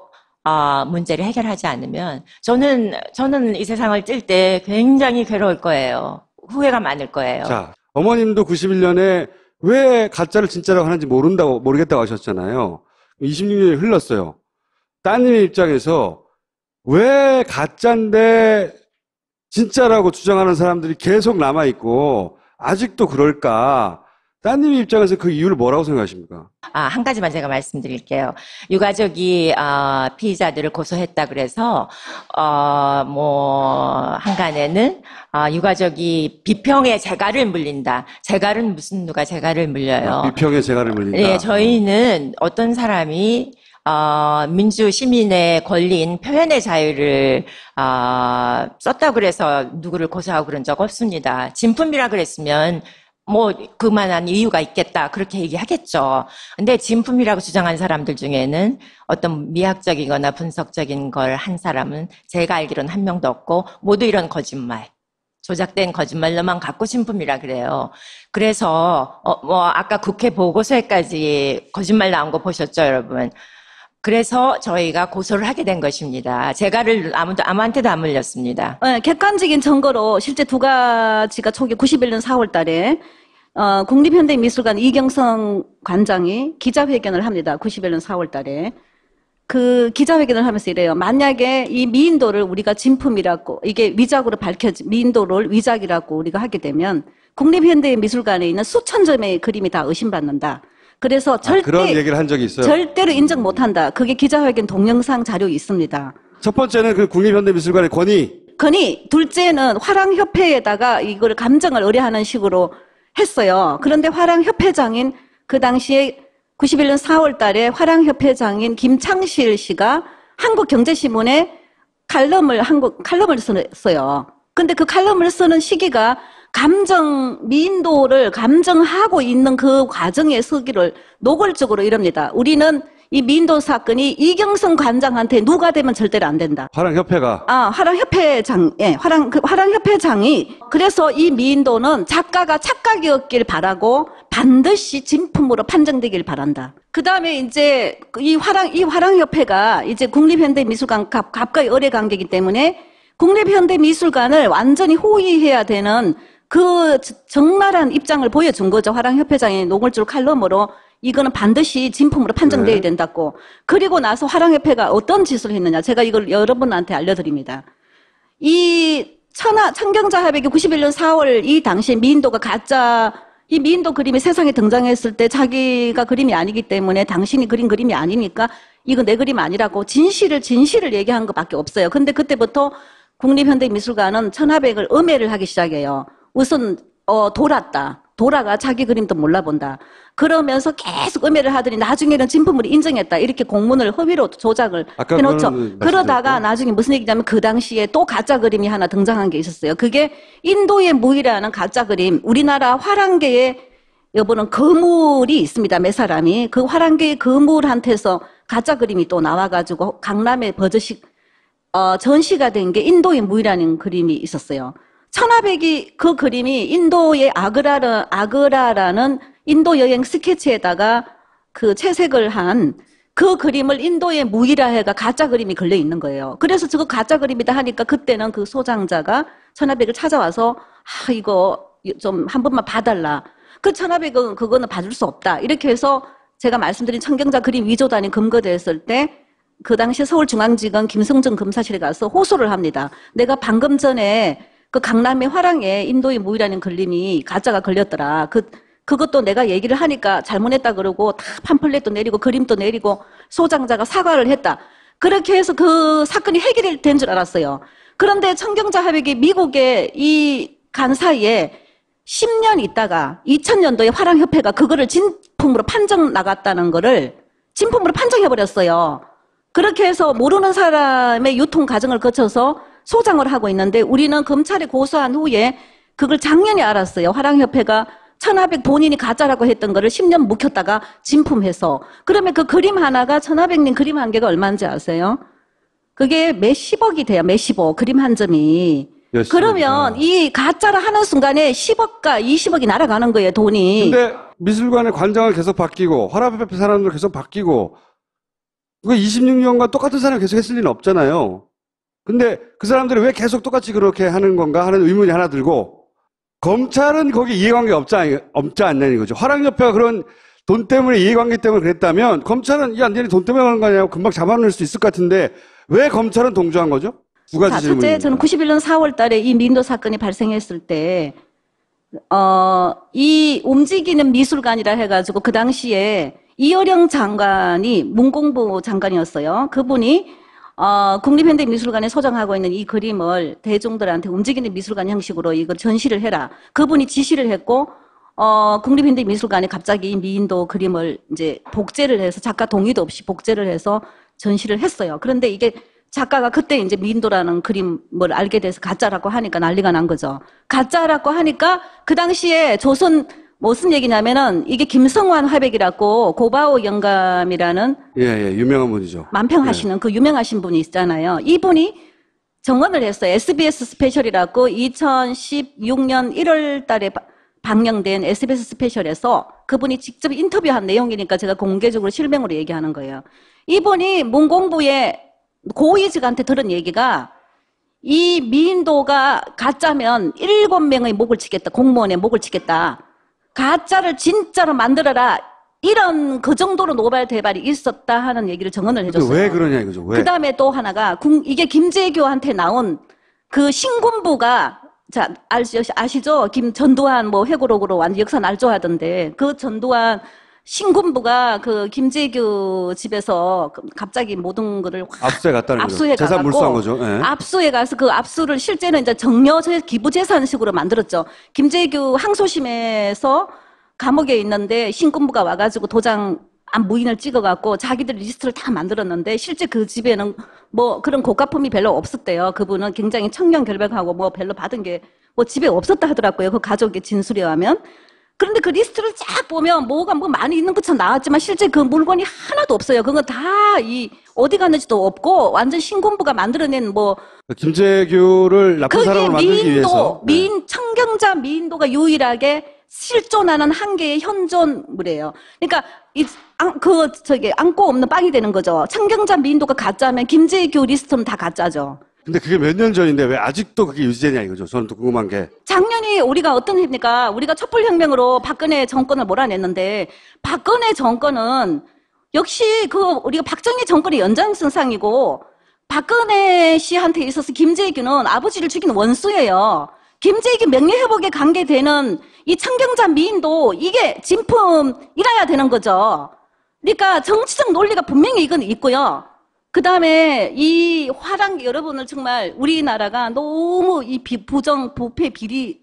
문제를 해결하지 않으면 저는 이 세상을 뜰 때 굉장히 괴로울 거예요. 후회가 많을 거예요. 자, 어머님도 91년에 왜 가짜를 진짜라고 하는지 모르겠다고 하셨잖아요. 26년이 흘렀어요. 따님의 입장에서 왜 가짜인데 진짜라고 주장하는 사람들이 계속 남아있고 아직도 그럴까? 따님의 입장에서 그 이유를 뭐라고 생각하십니까? 한 가지만 제가 말씀드릴게요. 유가족이 피의자들을 고소했다 그래서 한간에는 유가족이 비평의 재갈을 물린다. 재갈은 무슨 누가 재갈을 물려요? 비평의 재갈을 물린다. 네, 저희는 어떤 사람이 민주 시민의 권리인 표현의 자유를 썼다고 그래서 누구를 고소하고 그런 적 없습니다. 진품이라 그랬으면 그만한 이유가 있겠다 그렇게 얘기하겠죠. 근데 진품이라고 주장한 사람들 중에는 어떤 미학적이거나 분석적인 걸 한 사람은 제가 알기로는 한 명도 없고 모두 이런 거짓말, 조작된 거짓말로만 갖고 진품이라 그래요. 그래서 아까 국회 보고서에까지 거짓말 나온 거 보셨죠, 여러분? 그래서 저희가 고소를 하게 된 것입니다. 재갈을 아무한테도 안 물렸습니다. 네, 객관적인 증거로 실제 두 가지가 초기 91년 4월 달에 국립현대미술관 이경성 관장이 기자회견을 합니다. 91년 4월 달에. 그 기자회견을 하면서 이래요. 만약에 이 미인도를 우리가 진품이라고, 이게 위작으로 미인도를 위작이라고 우리가 하게 되면 국립현대미술관에 있는 수천 점의 그림이 다 의심받는다. 그래서 그런 얘기를 한 적이 있어요. 절대로 인정 못한다. 그게 기자회견 동영상 자료 있습니다. 첫 번째는 그 국립현대미술관의 권위. 둘째는 화랑협회에다가 이거를 감정을 의뢰하는 식으로 했어요. 그런데 화랑협회장인 그 당시에 91년 4월 달에 화랑협회장인 김창실 씨가 한국경제신문에 칼럼을 썼어요. 근데 그 칼럼을 쓰는 시기가 미인도를 감정하고 있는 그 과정의 서기를 노골적으로 이럽니다. 우리는 이 미인도 사건이 이경성 관장한테 누가 되면 절대로 안 된다. 화랑협회가. 화랑협회장이 그래서 이 미인도는 작가가 착각이었길 바라고 반드시 진품으로 판정되길 바란다. 그 다음에 이제 이 화랑협회가 이제 국립현대미술관 가까이 의뢰 관계이기 때문에 국립현대미술관을 완전히 호위해야 되는 그 정말한 입장을 보여준 거죠. 화랑협회장의 노골적 칼럼으로 이거는 반드시 진품으로 판정돼야 된다고. 그리고 나서 화랑협회가 어떤 짓을 했느냐. 제가 이걸 여러분한테 알려드립니다. 이 청경자협약이 91년 4월 이 당시에 미인도가 이 미인도 그림이 세상에 등장했을 때 자기가 그림이 아니기 때문에 당신이 그린 그림이 아니니까 이거 내 그림 아니라고 진실을 얘기한 것밖에 없어요. 근데 그때부터 국립현대미술관은 천하백을 음해를 하기 시작해요. 우선 돌아가 자기 그림도 몰라본다. 그러면서 계속 음해를 하더니 나중에는 진품을 인정했다. 이렇게 공문을 허위로 조작을 해놓죠. 그러다가 나중에 무슨 얘기냐면 그 당시에 또 가짜 그림이 하나 등장한 게 있었어요. 그게 인도의 무이라는 가짜 그림. 우리나라 화랑계에 여보는 거물이 있습니다. 몇 사람이. 그 화랑계의 거물한테서 가짜 그림이 또 나와가지고 강남에 버젓이 전시가 된 게 인도의 무이라는 그림이 있었어요. 천하백이 그 그림이 인도의 아그라라는 인도 여행 스케치에다가 그 채색을 한 그 그림을 인도의 무이라 해가 가짜 그림이 걸려 있는 거예요. 그래서 저거 가짜 그림이다 하니까 그때는 그 소장자가 천하백을 찾아와서 이거 좀 한 번만 봐달라. 그 천하백은 그거는 봐줄 수 없다. 이렇게 해서 제가 말씀드린 청경자 그림 위조단이 검거됐을 때 그 당시 서울중앙지검 김성정 검사실에 가서 호소를 합니다. 내가 방금 전에 그 강남의 화랑에 인도의 무이라는 그림이 가짜가 걸렸더라. 그것도 내가 얘기를 하니까 잘못했다 그러고 다 팜플렛도 내리고 그림도 내리고 소장자가 사과를 했다. 그렇게 해서 그 사건이 해결된 줄 알았어요. 그런데 청경자 화백이 미국에 간 사이에 10년 있다가 2000년도에 화랑협회가 그거를 진품으로 판정 나갔다는 거를 진품으로 판정해버렸어요. 그렇게 해서 모르는 사람의 유통 과정을 거쳐서 소장을 하고 있는데 우리는 검찰에 고소한 후에 그걸 작년에 알았어요. 화랑협회가 천하백 본인이 가짜라고 했던 거를 10년 묵혔다가 진품해서. 그러면 그 그림 하나가 천하백님 그림 한 개가 얼마인지 아세요? 그게 몇십억이 돼요. 몇십억. 그림 한 점이. 그러면 이 가짜를 하는 순간에 10억과 20억이 날아가는 거예요. 돈이. 근데 미술관의 관장을 계속 바뀌고 화랑협회 사람들 계속 바뀌고 그거 26년간 똑같은 사람이 계속 했을 리는 없잖아요. 근데 그 사람들이 왜 계속 똑같이 그렇게 하는 건가 하는 의문이 하나 들고 검찰은 거기 이해관계가 없지 않냐는 거죠. 화랑협회가 그런 돈 때문에 이해관계 때문에 그랬다면 검찰은 안 되니 돈 때문에 그런 거 아니냐고 금방 잡아낼 수 있을 것 같은데 왜 검찰은 동조한 거죠? 두 가지 질문입니다. 첫째, 저는 91년 4월 달에 이 민도 사건이 발생했을 때 이 움직이는 미술관이라 해가지고 그 당시에 이어령 장관이 문공부 장관이었어요. 그분이 국립현대미술관에 소장하고 있는 이 그림을 대중들한테 움직이는 미술관 형식으로 이걸 전시를 해라. 그분이 지시를 했고 국립현대미술관에 갑자기 이 미인도 그림을 이제 복제를 해서 작가 동의도 없이 복제를 해서 전시를 했어요. 그런데 이게 작가가 그때 이제 미인도라는 그림을 알게 돼서 가짜라고 하니까 난리가 난 거죠. 가짜라고 하니까 그 당시에 조선 무슨 얘기냐면은 이게 김성환 화백이라고 고바오 영감이라는 유명한 분이죠. 만평하시는 그 유명하신 분이 있잖아요. 이분이 정언을 했어요. SBS 스페셜이라고 2016년 1월 달에 방영된 SBS 스페셜에서 그분이 직접 인터뷰한 내용이니까 제가 공개적으로 실명으로 얘기하는 거예요. 이분이 문공부의 고위직한테 들은 얘기가 이 미인도가 가짜면 7명의 목을 치겠다. 공무원의 목을 치겠다. 가짜를 진짜로 만들어라. 이런 그 정도로 노발대발이 있었다 하는 얘기를 정언을 해줬어요. 왜 그러냐 이거죠. 왜? 그 다음에 또 하나가 이게 김재규한테 나온 그 신군부가 아시죠? 전두환 회고록으로 완전 역사 날조하던데 그 전두환 신군부가 그 김재규 집에서 갑자기 모든 거를 압수해 갔다는 거죠. 압수해 재산 몰수한 거죠. 압수해 가서 그 압수를 실제는 이제 정려 기부재산식으로 만들었죠. 김재규 항소심에서 감옥에 있는데 신군부가 와가지고 도장 무인을 찍어갖고 자기들 리스트를 다 만들었는데 실제 그 집에는 그런 고가품이 별로 없었대요. 그분은 굉장히 청렴결백하고 별로 받은 게 집에 없었다 하더라고요. 그 가족의 진술에 의하면. 그런데 그 리스트를 쫙 보면 뭐가 많이 있는 것처럼 나왔지만 실제 그 물건이 하나도 없어요. 그건 다 어디 갔는지도 없고 완전 신군부가 만들어낸 김재규를 나쁜 사람으로 만들기 위해서 청경자 미인도가 유일하게 실존하는 한 개의 현존물이에요. 그러니까 안고 없는 빵이 되는 거죠. 청경자 미인도가 가짜면 김재규 리스트는 다 가짜죠. 근데 그게 몇 년 전인데 왜 아직도 그게 유지되냐 이거죠. 저는 또 궁금한 게. 작년에 우리가 어떤 해입니까? 우리가 촛불혁명으로 박근혜 정권을 몰아냈는데 박근혜 정권은 역시 우리가 박정희 정권의 연장선상이고 박근혜 씨한테 있어서 김재규는 아버지를 죽인 원수예요. 김재규 명예회복에 관계되는 이 청경자 미인도 이게 진품이라야 되는 거죠. 그러니까 정치적 논리가 분명히 이건 있고요. 그다음에 이 화랑 여러분을 정말 우리나라가 너무 이 부정 부패 비리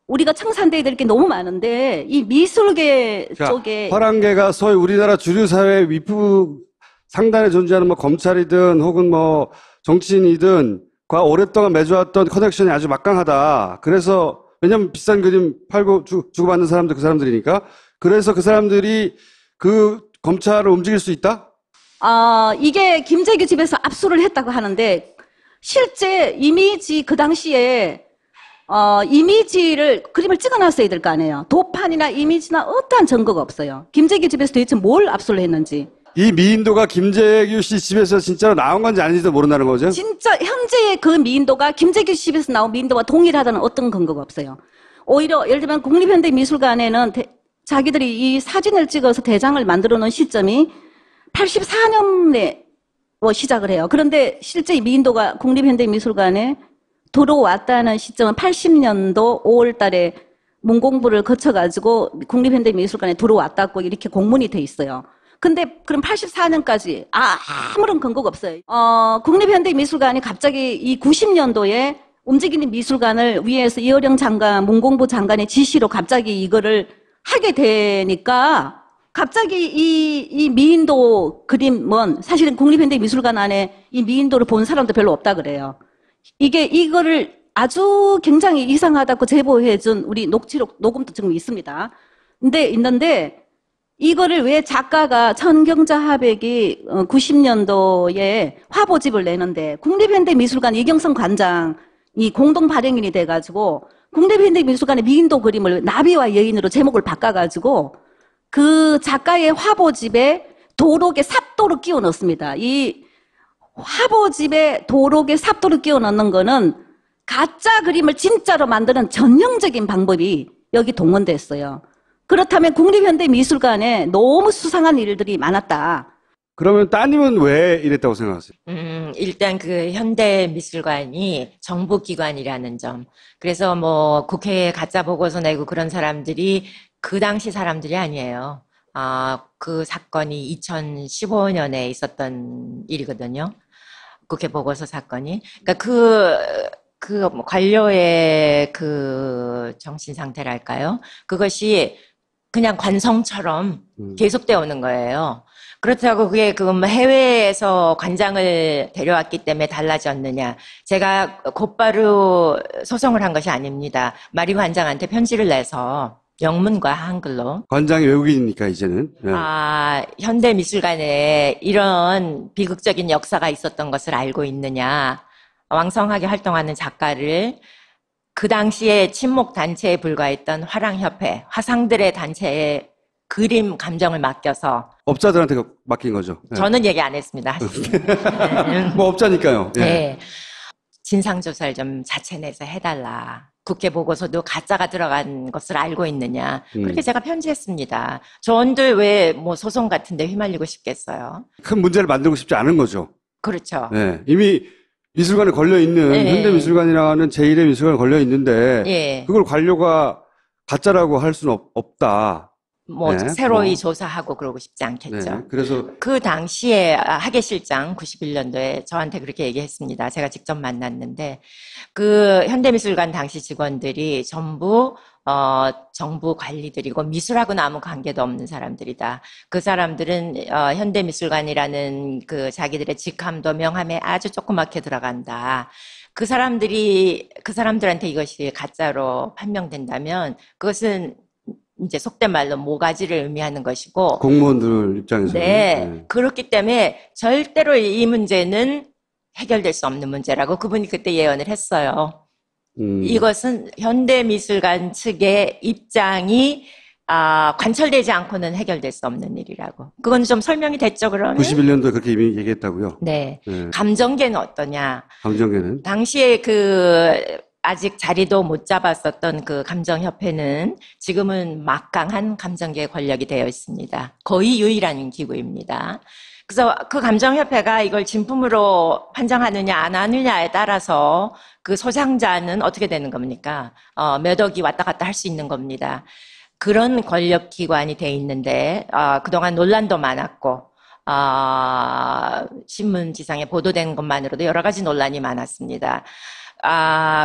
우리가 청산돼야 될 게 너무 많은데 이 미술계 자, 쪽에 화랑계가 소위 우리나라 주류 사회 윗부 상단에 존재하는 뭐 검찰이든 혹은 뭐 정치인이든 과 오랫동안 맺어왔던 커넥션이 아주 막강하다. 그래서 왜냐면 비싼 그림 팔고 주고받는 사람들 그 사람들이니까. 그래서 그 사람들이 그 검찰을 움직일 수 있다? 이게 김재규 집에서 압수를 했다고 하는데 실제 이미지 그 당시에 이미지를 그림을 찍어놨어야 될 거 아니에요. 도판이나 이미지나 어떠한 증거가 없어요. 김재규 집에서 도대체 뭘 압수를 했는지. 이 미인도가 김재규 씨 집에서 진짜로 나온 건지 아닌지도 모른다는 거죠? 진짜 현재의 그 미인도가 김재규 집에서 나온 미인도와 동일하다는 어떤 근거가 없어요. 오히려 예를 들면 국립현대미술관에는 자기들이 이 사진을 찍어서 대장을 만들어 놓은 시점이 84년에 시작을 해요. 그런데 실제 이 미인도가 국립현대미술관에 들어왔다는 시점은 80년도 5월 달에 문공부를 거쳐가지고 국립현대미술관에 들어왔다고 이렇게 공문이 돼 있어요. 근데 그럼 84년까지 아무런 근거가 없어요. 국립현대미술관이 갑자기 이 90년도에 움직이는 미술관을 위에서 이어령 장관, 문공부 장관의 지시로 갑자기 이거를 하게 되니까 갑자기 이 미인도 그림은 사실은 국립현대미술관 안에 이 미인도를 본 사람도 별로 없다 그래요. 이거를 아주 굉장히 이상하다고 제보해준 우리 녹취록, 녹음도 지금 있습니다. 있는데 이거를 왜 작가가 천경자 하백이 90년도에 화보집을 내는데 국립현대미술관 이경성 관장이 공동 발행인이 돼가지고 국립현대미술관의 미인도 그림을 나비와 여인으로 제목을 바꿔가지고 그 작가의 화보집에 도록에 삽도를 끼워 넣습니다. 이 화보집에 도록에 삽도를 끼워 넣는 거는 가짜 그림을 진짜로 만드는 전형적인 방법이 여기 동원됐어요. 그렇다면 국립현대미술관에 너무 수상한 일들이 많았다. 그러면 따님은 왜 이랬다고 생각하세요? 일단 그 현대미술관이 정부기관이라는 점. 그래서 뭐 국회에 가짜 보고서 내고 그런 사람들이 그 당시 사람들이 아니에요. 그 사건이 2015년에 있었던 일이거든요. 국회 보고서 사건이. 그러니까 그 관료의 그 정신 상태랄까요? 그것이 그냥 관성처럼 계속되어 오는 거예요. 그렇다고 그게 그 해외에서 관장을 데려왔기 때문에 달라졌느냐. 제가 곧바로 소송을 한 것이 아닙니다. 마리 관장한테 편지를 내서 영문과 한글로. 관장이 외국인이니까 이제는. 네. 현대미술관에 이런 비극적인 역사가 있었던 것을 알고 있느냐. 왕성하게 활동하는 작가를 그 당시에 친목 단체에 불과했던 화랑협회, 화상들의 단체에 그림 감정을 맡겨서 업자들한테 맡긴 거죠. 네. 저는 얘기 안 했습니다. 뭐 업자니까요. 네. 네. 진상조사를 좀 자체 내서 해달라. 국회 보고서도 가짜가 들어간 것을 알고 있느냐. 그렇게 제가 편지했습니다. 저한들 왜 뭐 소송 같은데 휘말리고 싶겠어요. 큰 문제를 만들고 싶지 않은 거죠. 그렇죠. 네. 이미 미술관에 걸려있는, 현대미술관이라는 제1의 미술관에 걸려있는데, 그걸 관료가 가짜라고 할 수는 없다. 새로이 조사하고 그러고 싶지 않겠죠. 네, 그래서 그 당시에 하계실장 91년도에 저한테 그렇게 얘기했습니다. 제가 직접 만났는데 그 현대미술관 당시 직원들이 전부 정부 관리들이고 미술하고는 아무 관계도 없는 사람들이다. 그 사람들은 현대미술관이라는 그 자기들의 직함도 명함에 아주 조그맣게 들어간다. 그 사람들한테 이것이 가짜로 판명된다면 그것은 이제 속된 말로 모가지를 의미하는 것이고 공무원들 입장에서는 네. 그렇기 때문에 절대로 이 문제는 해결될 수 없는 문제라고 그분이 그때 예언을 했어요. 이것은 현대미술관 측의 입장이 관철되지 않고는 해결될 수 없는 일이라고. 그건 좀 설명이 됐죠, 그러면? 91년도에 그렇게 이미 얘기했다고요? 네. 감정계는 어떠냐? 감정계는? 당시에 아직 자리도 못 잡았었던 그 감정협회는 지금은 막강한 감정계 권력이 되어 있습니다. 거의 유일한 기구입니다. 그래서 그 감정협회가 이걸 진품으로 판정하느냐 안 하느냐에 따라서 그 소장자는 어떻게 되는 겁니까? 몇 억이 왔다 갔다 할 수 있는 겁니다. 그런 권력기관이 돼 있는데 그동안 논란도 많았고 신문지상에 보도된 것만으로도 여러 가지 논란이 많았습니다.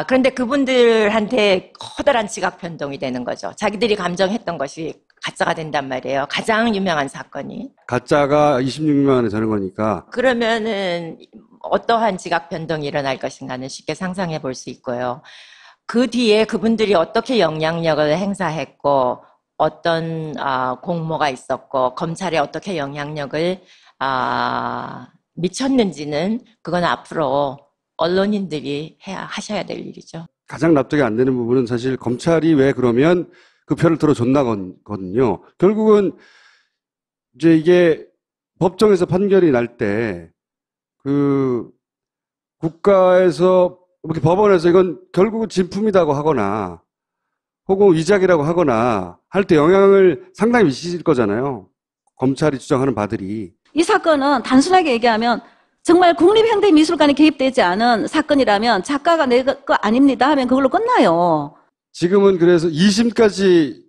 그런데 그분들한테 커다란 지각 변동이 되는 거죠. 자기들이 감정했던 것이 가짜가 된단 말이에요. 가장 유명한 사건이. 가짜가 26년 만에 되는 거니까. 그러면은 어떠한 지각 변동이 일어날 것인가는 쉽게 상상해 볼 수 있고요. 그 뒤에 그분들이 어떻게 영향력을 행사했고 어떤 공모가 있었고 검찰에 어떻게 영향력을 미쳤는지는 그건 앞으로 언론인들이 하셔야 될 일이죠. 가장 납득이 안 되는 부분은 사실 검찰이 왜 그러면 그 표를 들어줬나거든요. 결국은 이제 이게 법정에서 판결이 날 때 그 국가에서 이렇게 법원에서 이건 결국은 진품이라고 하거나 혹은 위작이라고 하거나 할 때 영향을 상당히 미칠 거잖아요. 검찰이 주장하는 바들이. 이 사건은 단순하게 얘기하면 정말 국립현대미술관이 개입되지 않은 사건이라면 작가가 내 거 아닙니다 하면 그걸로 끝나요. 지금은 그래서 2심까지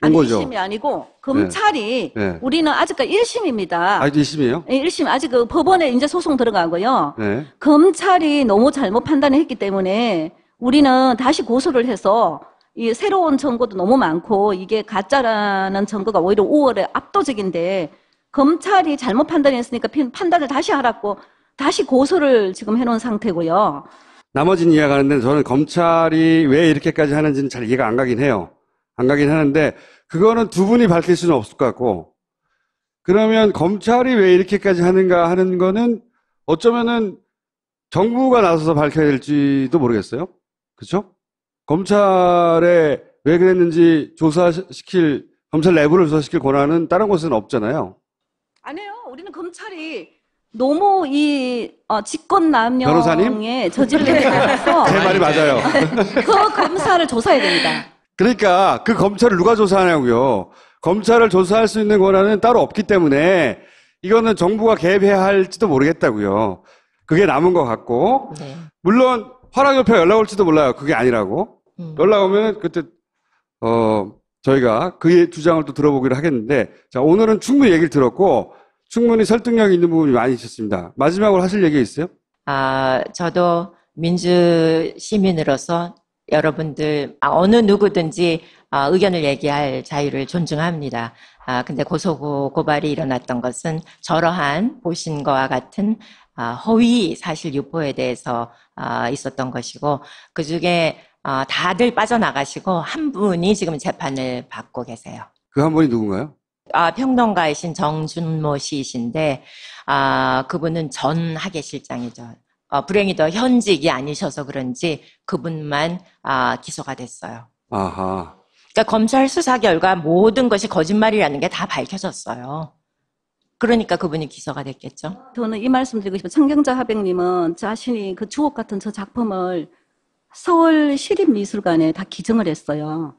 온 거죠. 2심이 아니고 검찰이 네. 우리는 아직까지 1심입니다. 아직도 2심이에요? 네, 1심 아직 그 법원에 이제 소송 들어가고요. 네. 검찰이 너무 잘못 판단했기 때문에 우리는 다시 고소를 해서 이 새로운 증거도 너무 많고 이게 가짜라는 증거가 오히려 5월에 압도적인데 검찰이 잘못 판단했으니까 판단을 다시 하라고 다시 고소를 지금 해놓은 상태고요. 나머지는 이해가 가는데 저는 검찰이 왜 이렇게까지 하는지는 잘 이해가 안 가긴 해요. 안 가긴 하는데 그거는 두 분이 밝힐 수는 없을 것 같고 그러면 검찰이 왜 이렇게까지 하는가 하는 거는 어쩌면은 정부가 나서서 밝혀야 될지도 모르겠어요. 그렇죠? 검찰에 왜 그랬는지 검찰 내부를 조사시킬 권한은 다른 곳은 없잖아요. 아니에요. 우리는 검찰이 너무 이 직권남용에 변호사님? 저지른 데 따라서 제 말이 맞아요. 그 검사를 조사해야 됩니다. 그러니까 그 검찰을 누가 조사하냐고요. 검찰을 조사할 수 있는 권한은 따로 없기 때문에 이거는 정부가 개입해야 할지도 모르겠다고요. 그게 남은 것 같고 네. 물론 화랑협회가 연락 올지도 몰라요. 그게 아니라고. 연락 오면 그때 저희가 그의 주장을 또 들어보기로 하겠는데 자 오늘은 충분히 얘기를 들었고 충분히 설득력 있는 부분이 많이 있었습니다. 마지막으로 하실 얘기 있어요? 저도 민주 시민으로서 여러분들 어느 누구든지 의견을 얘기할 자유를 존중합니다. 근데 고발이 일어났던 것은 저러한 보신 거와 같은 허위 사실 유포에 대해서 있었던 것이고 그 중에 다들 빠져나가시고 한 분이 지금 재판을 받고 계세요. 그 한 분이 누군가요? 평론가이신 정준모 씨이신데 그분은 전 학예실장이죠. 불행히도 현직이 아니셔서 그런지 그분만 기소가 됐어요. 아하. 그러니까 검찰 수사 결과 모든 것이 거짓말이라는 게 다 밝혀졌어요. 그러니까 그분이 기소가 됐겠죠. 저는 이 말씀 드리고 싶어요. 청경자 하백님은 자신이 그 주옥 같은 저 작품을 서울 시립미술관에 다 기증을 했어요.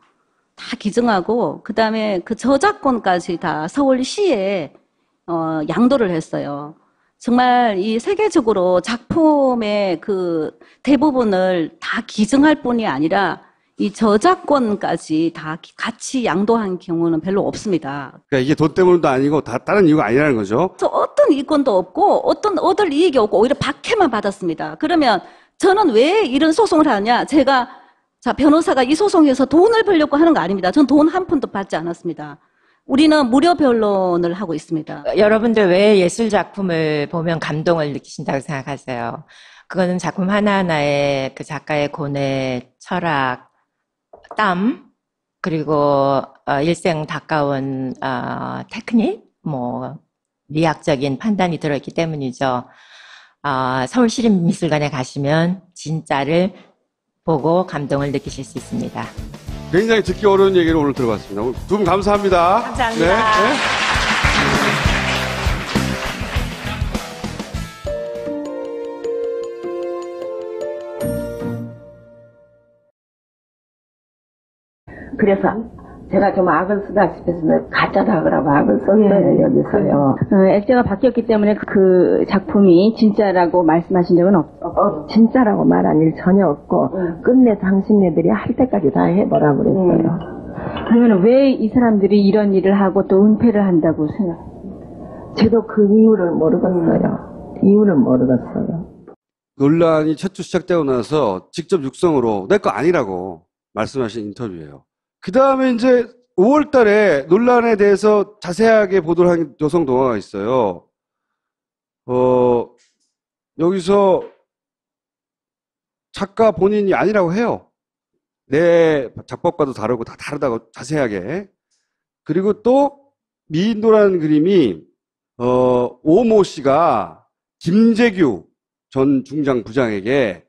다 기증하고 그다음에 그 저작권까지 다 서울시에 양도를 했어요. 정말 이 세계적으로 작품의 그 대부분을 다 기증할 뿐이 아니라 이 저작권까지 다 같이 양도한 경우는 별로 없습니다. 그러니까 이게 돈 때문도 아니고 다 다른 이유가 아니라는 거죠. 그래서 어떤 이권도 없고 어떤 얻을 이익이 없고 오히려 박해만 받았습니다. 그러면 저는 왜 이런 소송을 하냐? 제가 변호사가 이 소송에서 돈을 벌려고 하는 거 아닙니다. 전 돈 한 푼도 받지 않았습니다. 우리는 무료 변론을 하고 있습니다. 여러분들 왜 예술 작품을 보면 감동을 느끼신다고 생각하세요? 그거는 작품 하나하나에 그 작가의 고뇌, 철학, 땀, 그리고 일생 가까운 테크닉, 미학적인 판단이 들어있기 때문이죠. 서울시립미술관에 가시면 진짜를 보고 감동을 느끼실 수 있습니다. 굉장히 듣기 어려운 얘기를 오늘 들어봤습니다. 두 분 감사합니다. 감사합니다. 네. 그래서 제가 좀 악을 쓰다시피 해서 가짜다 그러고 악을 썼어요, 여기서요. 액자가 바뀌었기 때문에 그 작품이 진짜라고 말씀하신 적은 없어요. 진짜라고 말한 일 전혀 없고, 끝내 당신네들이 할 때까지 다 해보라 그랬어요. 그러면 왜 이 사람들이 이런 일을 하고 또 은폐를 한다고 생각해요? 저도 그 이유를 모르겠어요. 이유를 모르겠어요. 논란이 첫 주 시작되고 나서 직접 육성으로 내 거 아니라고 말씀하신 인터뷰예요. 그 다음에 이제 5월 달에 논란에 대해서 자세하게 보도를 한 여성 동화가 있어요. 여기서 작가 본인이 아니라고 해요. 내 작법과도 다르고 다 다르다고 자세하게. 그리고 또 미인도라는 그림이 오모 씨가 김재규 전 중장 부장에게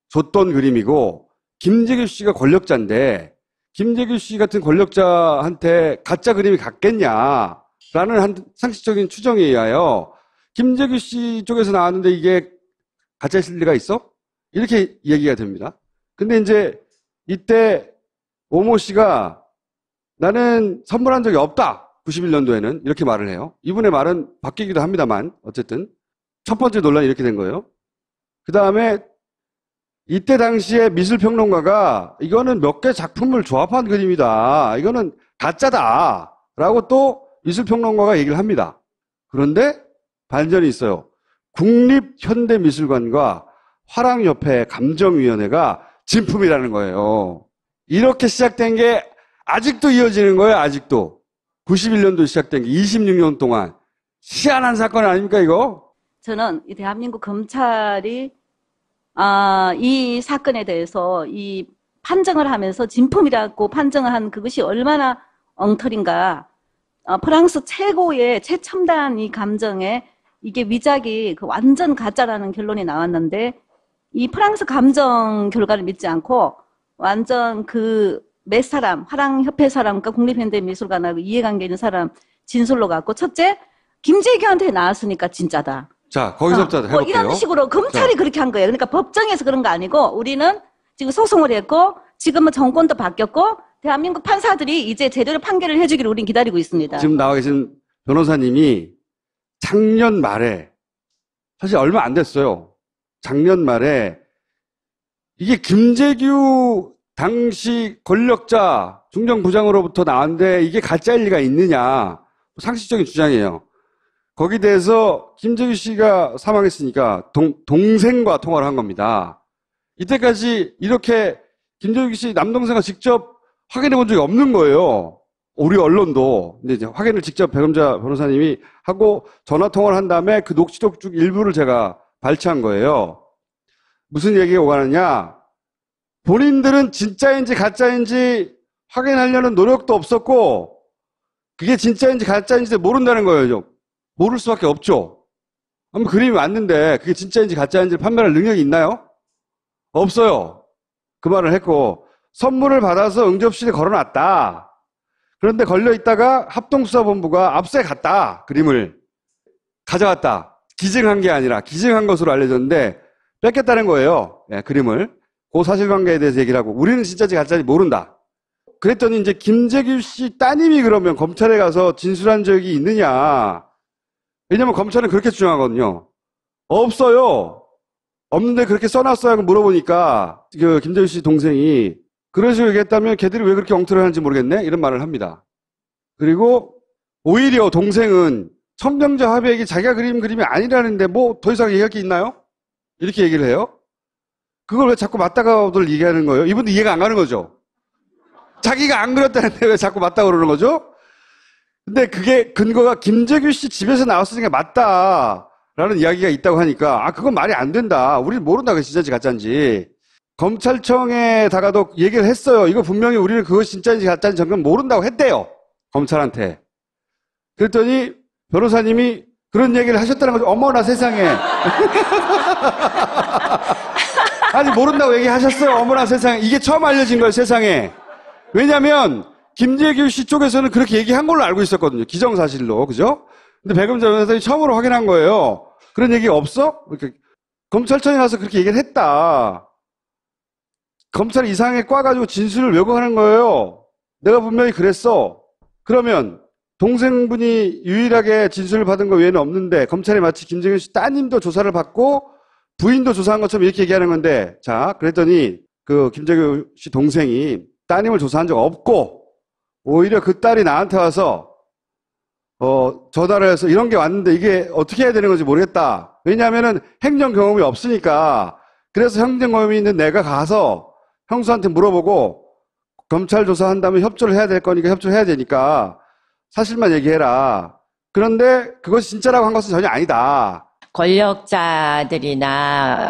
줬던 그림이고, 김재규 씨가 권력자인데 김재규 씨 같은 권력자한테 가짜 그림이 갔겠냐라는 한 상식적인 추정에 의하여 김재규 씨 쪽에서 나왔는데 이게 가짜일 리가 있어? 이렇게 얘기가 됩니다. 근데 이제 이때 오모 씨가 나는 선물한 적이 없다. 91년도에는 이렇게 말을 해요. 이분의 말은 바뀌기도 합니다만 어쨌든 첫 번째 논란이 이렇게 된 거예요. 그 다음에 이때 당시에 미술평론가가 이거는 몇 개 작품을 조합한 그림이다. 이거는 가짜다. 라고 또 미술평론가가 얘기를 합니다. 그런데 반전이 있어요. 국립현대미술관과 화랑협회 감정위원회가 진품이라는 거예요. 이렇게 시작된 게 아직도 이어지는 거예요. 아직도. 91년도 시작된 게 26년 동안. 희한한 사건 아닙니까 이거? 저는 이 대한민국 검찰이 이 사건에 대해서 이 판정을 하면서 진품이라고 판정을 한 그것이 얼마나 엉터리인가. 프랑스 최고의 최첨단 이 감정에 이게 위작이 그 완전 가짜라는 결론이 나왔는데, 이 프랑스 감정 결과를 믿지 않고 완전 그 몇 사람, 화랑협회 사람과 국립현대미술관하고 이해관계 있는 사람 진술로 갖고, 첫째, 김재규한테 나왔으니까 진짜다. 자, 거기서부터 해볼게요. 이런 식으로 검찰이 그렇게 한 거예요. 그러니까 법정에서 그런 거 아니고, 우리는 지금 소송을 했고, 지금은 정권도 바뀌었고, 대한민국 판사들이 이제 제대로 판결을 해주기를 우린 기다리고 있습니다. 지금 나와 계신 변호사님이 작년 말에, 사실 얼마 안 됐어요. 작년 말에 이게 김재규 당시 권력자 중정부장으로부터 나왔는데 이게 가짜일 리가 있느냐, 상식적인 주장이에요. 거기에 대해서 김재규 씨가 사망했으니까 동생과 통화를 한 겁니다. 이때까지 이렇게 김재규 씨 남동생과 직접 확인해 본 적이 없는 거예요. 우리 언론도. 근데 이제 확인을 직접 백음자 변호사님이 하고 전화 통화를 한 다음에 그 녹취록 중 일부를 제가 발췌한 거예요. 무슨 얘기가 오가느냐? 본인들은 진짜인지 가짜인지 확인하려는 노력도 없었고, 그게 진짜인지 가짜인지 모른다는 거예요. 모를 수밖에 없죠. 한번 그림이 왔는데 그게 진짜인지 가짜인지 판별할 능력이 있나요? 없어요. 그 말을 했고, 선물을 받아서 응접실에 걸어놨다. 그런데 걸려있다가 합동수사본부가 압수해 갔다. 그림을 가져갔다. 기증한 게 아니라 기증한 것으로 알려졌는데 뺏겼다는 거예요. 예, 그림을. 그 사실관계에 대해서 얘기를 하고, 우리는 진짜인지 가짜인지 모른다. 그랬더니 이제 김재규 씨 따님이 그러면 검찰에 가서 진술한 적이 있느냐. 왜냐면 검찰은 그렇게 주장하거든요. 없어요. 없는데 그렇게 써놨어요 하고 물어보니까 그 김재규 씨 동생이 그런 식으로 얘기했다면 걔들이 왜 그렇게 엉터리 하는지 모르겠네? 이런 말을 합니다. 그리고 오히려 동생은 천명자 화백이 자기가 그림이 아니라는데 뭐 더 이상 얘기할 게 있나요? 이렇게 얘기를 해요. 그걸 왜 자꾸 맞다가들 얘기하는 거예요? 이분도 이해가 안 가는 거죠. 자기가 안 그렸다는데 왜 자꾸 맞다고 그러는 거죠? 근데 그게 근거가 김재규 씨 집에서 나왔으니까 맞다라는 이야기가 있다고 하니까, 그건 말이 안 된다. 우리는 모른다. 그게 진짜인지 가짜인지. 검찰청에다가도 얘기를 했어요. 이거 분명히 우리는 그거 진짜인지 가짜인지 정말 모른다고 했대요. 검찰한테. 그랬더니 변호사님이 그런 얘기를 하셨다는 거죠. 어머나 세상에. 아니 모른다고 얘기하셨어요. 어머나 세상에. 이게 처음 알려진 거예요. 세상에. 왜냐면 김재규 씨 쪽에서는 그렇게 얘기한 걸로 알고 있었거든요. 기정사실로. 그죠? 근데 백음자 변호사님이 처음으로 확인한 거예요. 그런 얘기 없어? 이렇게 검찰청에 가서 그렇게 얘기를 했다. 검찰이 이상하게 꽈가지고 진술을 왜곡하는 거예요. 내가 분명히 그랬어. 그러면 동생분이 유일하게 진술을 받은 거 외에는 없는데 검찰이 마치 김재규 씨 따님도 조사를 받고 부인도 조사한 것처럼 이렇게 얘기하는 건데, 자, 그랬더니 그 김재규 씨 동생이 따님을 조사한 적 없고 오히려 그 딸이 나한테 와서 전화를 해서 이런 게 왔는데 이게 어떻게 해야 되는 건지 모르겠다. 왜냐하면은 행정 경험이 없으니까. 그래서 행정 경험이 있는 내가 가서 형수한테 물어보고 검찰 조사한다면 협조를 해야 될 거니까 협조를 해야 되니까 사실만 얘기해라. 그런데 그것이 진짜라고 한 것은 전혀 아니다. 권력자들이나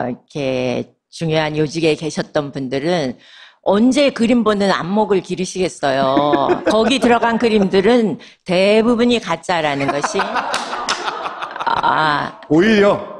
이렇게 중요한 요직에 계셨던 분들은 언제 그림 보는 안목을 기르시겠어요. 거기 들어간 그림들은 대부분이 가짜라는 것이 오히려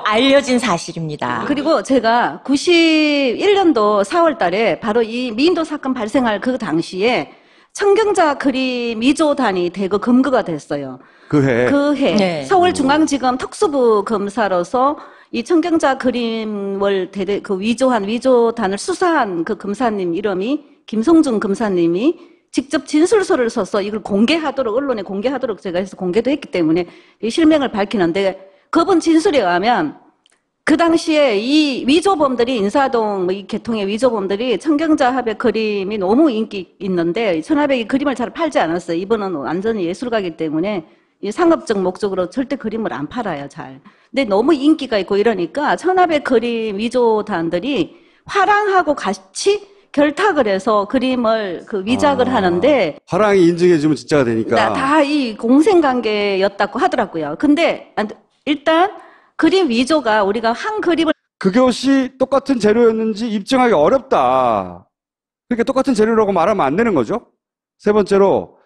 알려진 사실입니다. 그리고 제가 91년도 4월 달에 바로 이 미인도 사건 발생할 그 당시에 청경자 그림 위조단이 대거 검거가 됐어요. 그 해. 네. 서울중앙지검 특수부 검사로서 이 청경자 그림을 위조한 위조단을 수사한 그 검사님 이름이 김성중 검사님이 직접 진술서를 써서 이걸 공개하도록, 언론에 공개하도록 제가 해서 공개도 했기 때문에 이 실명을 밝히는데, 그분 진술에 의하면 그 당시에 이 위조범들이 인사동 이 계통의 위조범들이 청경자 화백 그림이 너무 인기 있는데 천화백이 그림을 잘 팔지 않았어요. 이분은 완전히 예술가이기 때문에 이 상업적 목적으로 절대 그림을 안 팔아요, 잘. 근데 너무 인기가 있고 이러니까 천화백 그림 위조단들이 화랑하고 같이 결탁을 해서 그림을 위작을 하는데, 화랑이 인증해주면 진짜가 되니까. 다 이 공생관계였다고 하더라고요. 근데 일단 그림 위조가 우리가 한 그림을 그것이 똑같은 재료였는지 입증하기 어렵다. 그러니까 똑같은 재료라고 말하면 안 되는 거죠. 세 번째로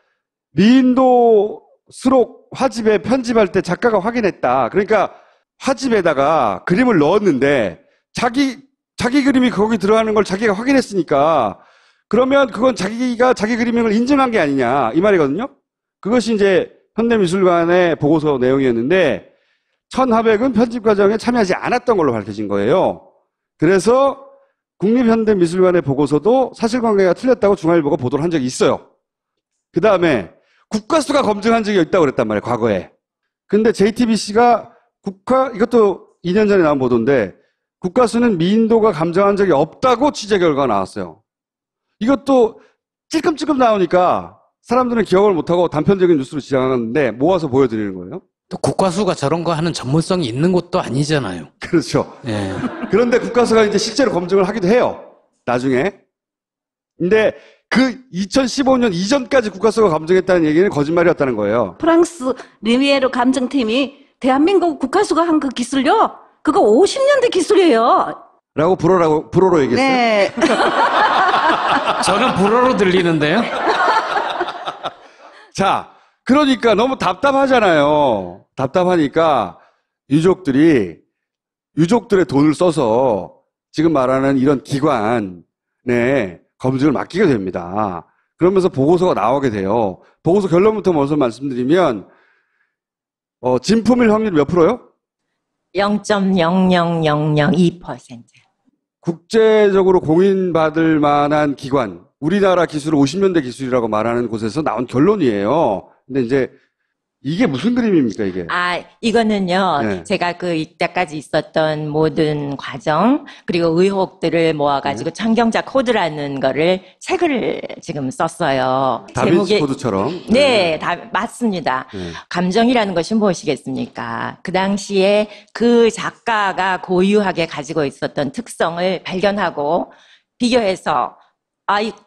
미인도 수록 화집에 편집할 때 작가가 확인했다. 그러니까 화집에다가 그림을 넣었는데 자기 그림이 거기 들어가는 걸 자기가 확인했으니까 그러면 그건 자기가 자기 그림인 걸 인증한 게 아니냐 이 말이거든요. 그것이 이제 현대미술관의 보고서 내용이었는데 천하백은 편집 과정에 참여하지 않았던 걸로 밝혀진 거예요. 그래서 국립현대미술관의 보고서도 사실관계가 틀렸다고 중앙일보가 보도를 한 적이 있어요. 그 다음에 국가수가 검증한 적이 있다고 그랬단 말이에요, 과거에. 근데 JTBC가 이것도 2년 전에 나온 보도인데 국가수는 미인도가 감정한 적이 없다고 취재 결과가 나왔어요. 이것도 찔끔찔끔 나오니까 사람들은 기억을 못하고 단편적인 뉴스로 지정하는데 모아서 보여드리는 거예요. 또 국과수가 저런 거 하는 전문성이 있는 것도 아니잖아요. 그렇죠. 예. 그런데 국가수가 이제 실제로 검증을 하기도 해요. 나중에. 근데 그 2015년 이전까지 국가수가 검증했다는 얘기는 거짓말이었다는 거예요. 프랑스 리미에르 감정팀이 대한민국 국가수가 한 그 기술요? 그거 50년대 기술이에요. 라고 불어로 얘기했어요. 네. 저는 불어로 들리는데요. 자, 그러니까 너무 답답하잖아요. 답답하니까 유족들의 돈을 써서 지금 말하는 이런 기관에 검증을 맡기게 됩니다. 그러면서 보고서가 나오게 돼요. 보고서 결론부터 먼저 말씀드리면 진품일 확률 몇 프로요? 0.00002%. 국제적으로 공인받을 만한 기관, 우리나라 기술은 50년대 기술이라고 말하는 곳에서 나온 결론이에요. 근데 이제 이게 무슨 그림입니까, 이게? 이거는요, 네. 제가 이때까지 있었던 모든 과정, 그리고 의혹들을 모아가지고 청경자 코드라는 거를 책을 지금 썼어요. 다빈치 코드처럼. 네, 맞습니다. 네. 감정이라는 것이 무엇이겠습니까? 그 당시에 그 작가가 고유하게 가지고 있었던 특성을 발견하고 비교해서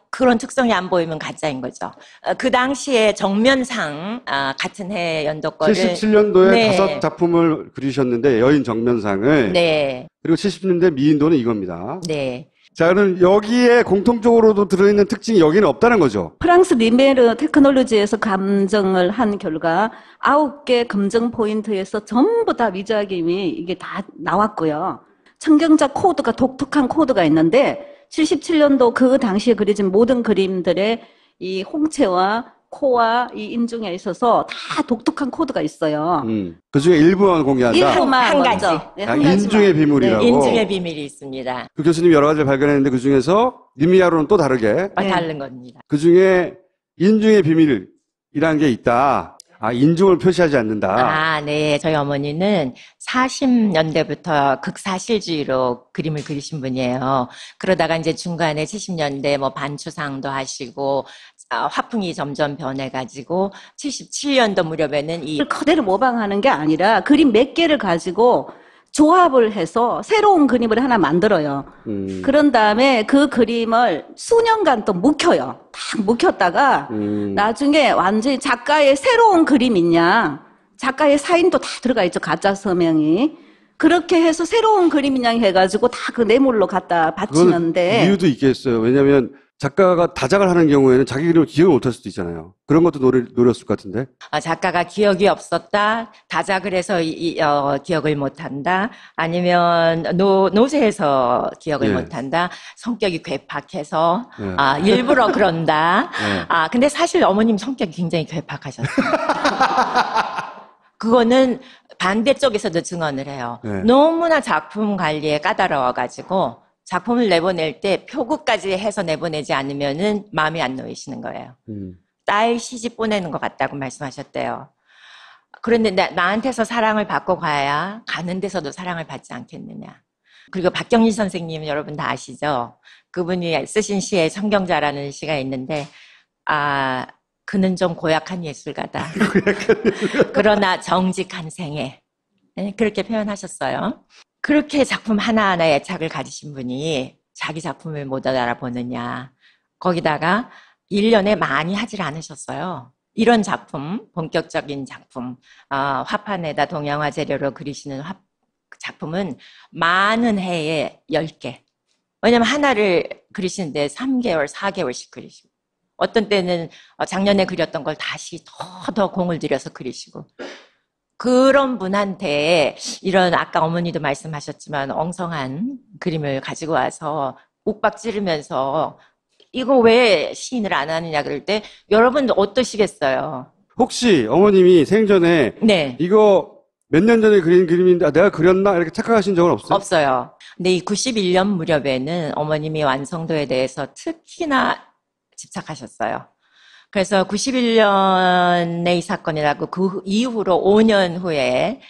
그런 특성이 안 보이면 가짜인 거죠. 그 당시에 정면상 같은 해 연도 거를 77년도에 네. 5작품을 그리셨는데 여인 정면상을 네. 그리고 70년대 미인도는 이겁니다. 네. 자, 그럼 여기에 공통적으로도 들어있는 특징이 여기는 없다는 거죠. 프랑스 리메르 테크놀로지에서 감정을 한 결과 9개 검증 포인트에서 전부 다 위조작임이 이게 다 나왔고요. 청경자 코드가 독특한 코드가 있는데 77년도 그 당시에 그려진 모든 그림들의 이 홍채와 코와 이 인중에 있어서 다 독특한 코드가 있어요. 그 중에 일부만 공개한다. 일부만 한 가지. 먼저. 네, 한 가지만. 인중의 비밀이라고. 인중의 비밀이 있습니다. 그 교수님이 여러 가지를 발견했는데 그 중에서 리미아로는 또 다르게 다른 겁니다. 그 중에 인중의 비밀이라는 게 있다. 인중을 표시하지 않는다. 네. 저희 어머니는 40년대부터 극사실주의로 그림을 그리신 분이에요. 그러다가 이제 중간에 70년대 반추상도 하시고 화풍이 점점 변해가지고 77년도 무렵에는 이 그대로 모방하는 게 아니라 그림 몇 개를 가지고 조합을 해서 새로운 그림을 하나 만들어요. 그런 다음에 그 그림을 수년간 또 묵혀요. 딱 묵혔다가 나중에 완전히 작가의 새로운 그림이냐, 작가의 사인도 다 들어가 있죠. 가짜 서명이. 그렇게 해서 새로운 그림이냐 해가지고 다 그 뇌물로 갖다 바치는데. 이유도 있겠어요. 왜냐하면 작가가 다작을 하는 경우에는 자기 그림을 기억을 못할 수도 있잖아요. 그런 것도 노렸을 것 같은데. 작가가 기억이 없었다, 다작을 해서 기억을 못한다, 아니면 노쇠해서 기억을 예. 못한다, 성격이 괴팍해서 예. 일부러 그런다. 예. 근데 사실 어머님 성격이 굉장히 괴팍하셨어요. 그거는 반대쪽에서도 증언을 해요. 네. 너무나 작품 관리에 까다로워가지고 작품을 내보낼 때 표구까지 해서 내보내지 않으면은 마음이 안 놓이시는 거예요. 딸 시집 보내는 것 같다고 말씀하셨대요. 그런데 나한테서 사랑을 받고 가야 가는 데서도 사랑을 받지 않겠느냐. 그리고 박경리 선생님 여러분 다 아시죠? 그분이 쓰신 시에 청경자라는 시가 있는데 그는 좀 고약한 예술가다. 그러나 정직한 생애. 그렇게 표현하셨어요. 그렇게 작품 하나하나에 애착을 가지신 분이 자기 작품을 못 알아보느냐. 거기다가 1년에 많이 하질 않으셨어요. 이런 작품, 본격적인 작품, 화판에다 동양화 재료로 그리시는 작품은 많은 해에 10개. 왜냐면 하나를 그리시는데 3개월, 4개월씩 그리시고. 어떤 때는 작년에 그렸던 걸 다시 더 공을 들여서 그리시고. 그런 분한테 이런 아까 어머니도 말씀하셨지만 엉성한 그림을 가지고 와서 옥박 찌르면서 이거 왜 시인을 안 하느냐 그럴 때 여러분 어떠시겠어요? 혹시 어머님이 생전에 네. 이거 몇 년 전에 그린 그림인데 내가 그렸나 이렇게 착각하신 적은 없어요? 없어요. 근데 이 91년 무렵에는 어머님이 완성도에 대해서 특히나 집착하셨어요. 그래서 91년에 이 사건이 나고 그 이후로 5년 후에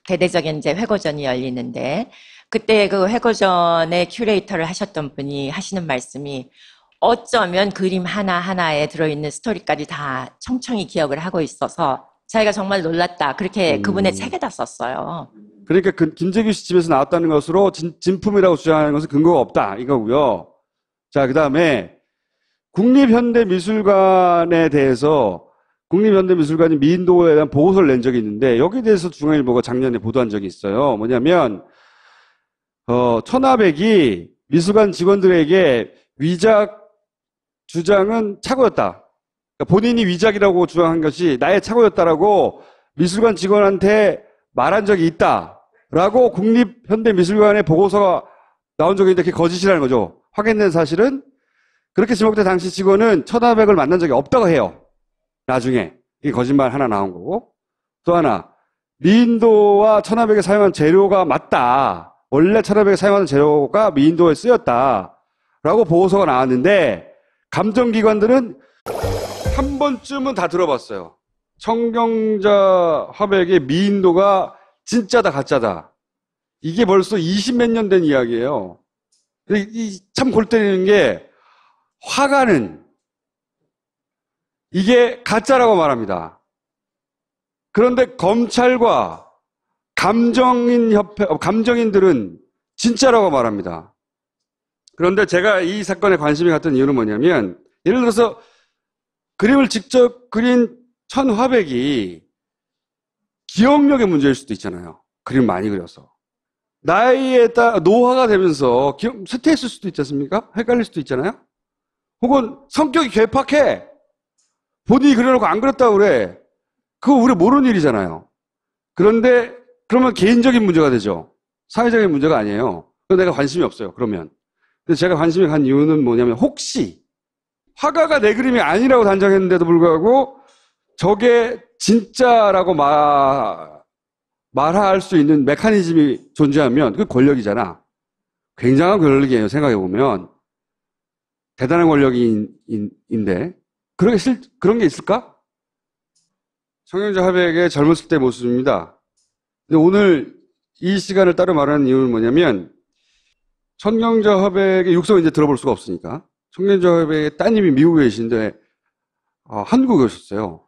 대대적인 이제 회고전이 열리는데 그때 그 회고전의 큐레이터를 하셨던 분이 하시는 말씀이 어쩌면 그림 하나하나에 들어있는 스토리까지 다 청청히 기억을 하고 있어서 자기가 정말 놀랐다. 그렇게 그분의 책에다 썼어요. 그러니까 김재규 씨 집에서 나왔다는 것으로 진품이라고 주장하는 것은 근거가 없다 이거고요. 자, 그다음에 국립현대미술관에 대해서 국립현대미술관이 미인도에 대한 보고서를 낸 적이 있는데 여기에 대해서 중앙일보가 작년에 보도한 적이 있어요. 뭐냐면 천하백이 미술관 직원들에게 위작 주장은 착오였다. 그러니까 본인이 위작이라고 주장한 것이 나의 착오였다라고 미술관 직원한테 말한 적이 있다라고 국립현대미술관의 보고서가 나온 적이 있는데 그게 거짓이라는 거죠. 확인된 사실은 그렇게 지목된 당시 직원은 천하백을 만난 적이 없다고 해요. 나중에 이게 거짓말 하나 나온 거고 또 하나 미인도와 천하백이 사용한 재료가 맞다. 원래 천하백이 사용하는 재료가 미인도에 쓰였다라고 보고서가 나왔는데 감정기관들은 한 번쯤은 다 들어봤어요. 청경자 화백의 미인도가 진짜다 가짜다. 이게 벌써 20몇 년 된 이야기예요. 참 골 때리는 게 화가는 이게 가짜라고 말합니다. 그런데 검찰과 감정인들은 진짜라고 말합니다. 그런데 제가 이 사건에 관심이 갔던 이유는 뭐냐면 예를 들어서 그림을 직접 그린 천화백이 기억력의 문제일 수도 있잖아요. 그림 많이 그려서. 나이에 따라 노화가 되면서 쇠퇴했을 수도 있지 않습니까? 헷갈릴 수도 있잖아요. 혹은 성격이 괴팍해. 본인이 그려놓고 안 그렸다고 그래. 그거 우리 모르는 일이잖아요. 그런데 그러면 개인적인 문제가 되죠. 사회적인 문제가 아니에요. 그래서 내가 관심이 없어요. 그러면. 근데 제가 관심이 간 이유는 뭐냐면 혹시 화가가 내 그림이 아니라고 단정했는데도 불구하고 저게 진짜라고 말할 수 있는 메커니즘이 존재하면 그게 권력이잖아. 굉장한 권력이에요. 생각해보면. 대단한 권력인데 그런 게 있을까? 청경자 화백의 젊었을 때 모습입니다. 근데 오늘 이 시간을 따로 말하는 이유는 뭐냐면 청경자 화백의 육성을 이제 들어볼 수가 없으니까 청년조합의 따님이 미국에 계신데 한국에 오셨어요.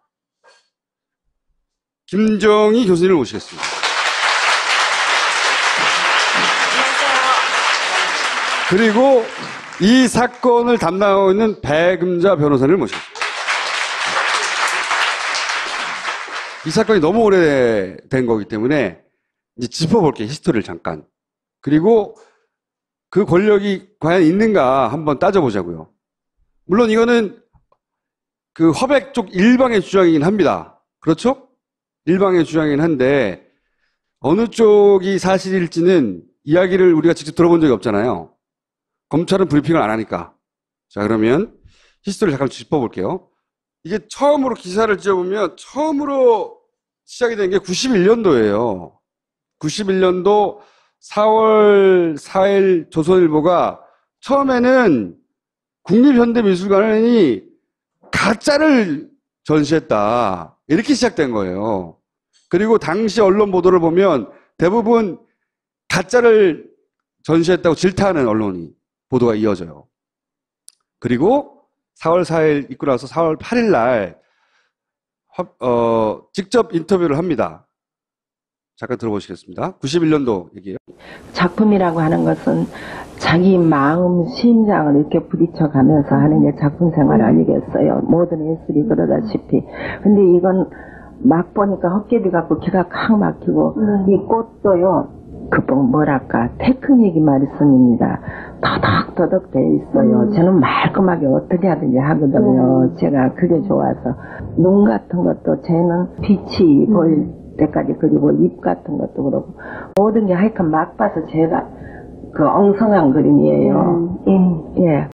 김정희 교수님을 모시겠습니다. 그리고 이 사건을 담당하고 있는 배금자 변호사를 모시겠습니다. 이 사건이 너무 오래된 거기 때문에 이제 짚어볼게요. 히스토리를 잠깐. 그리고 그 권력이 과연 있는가 한번 따져보자고요. 물론 이거는 그 화백 쪽 일방의 주장이긴 합니다. 그렇죠? 일방의 주장이긴 한데 어느 쪽이 사실일지는 이야기를 우리가 직접 들어본 적이 없잖아요. 검찰은 브리핑을 안 하니까. 자, 그러면 히스토리를 잠깐 짚어볼게요. 이게 처음으로 기사를 찢어보면 처음으로 시작이 된 게 91년도예요. 91년도 4월 4일 조선일보가 처음에는 국립현대미술관이 가짜를 전시했다. 이렇게 시작된 거예요. 그리고 당시 언론 보도를 보면 대부분 가짜를 전시했다고 질타하는 언론이 보도가 이어져요. 그리고 4월 4일 있고 나서 4월 8일 날 직접 인터뷰를 합니다. 잠깐 들어보시겠습니다. 91년도 얘기예요. 작품이라고 하는 것은 자기 마음, 심장을 이렇게 부딪혀가면서 하는 게 작품 생활 아니겠어요. 모든 예술이 그러다시피. 근데 이건 막 보니까 헛개비 같고 기가 칵 막히고 이 꽃도요. 뭐랄까 테크닉이 말씀입니다. 터덕터덕 돼 있어요. 저는 말끔하게 어떻게 하든지 하거든요. 제가 그게 좋아서 눈 같은 것도 쟤는 빛이 보일 때까지 그리고 입 같은 것도 그렇고 모든 게 하여튼 막 봐서 제가 그 엉성한 그림이에요. 예.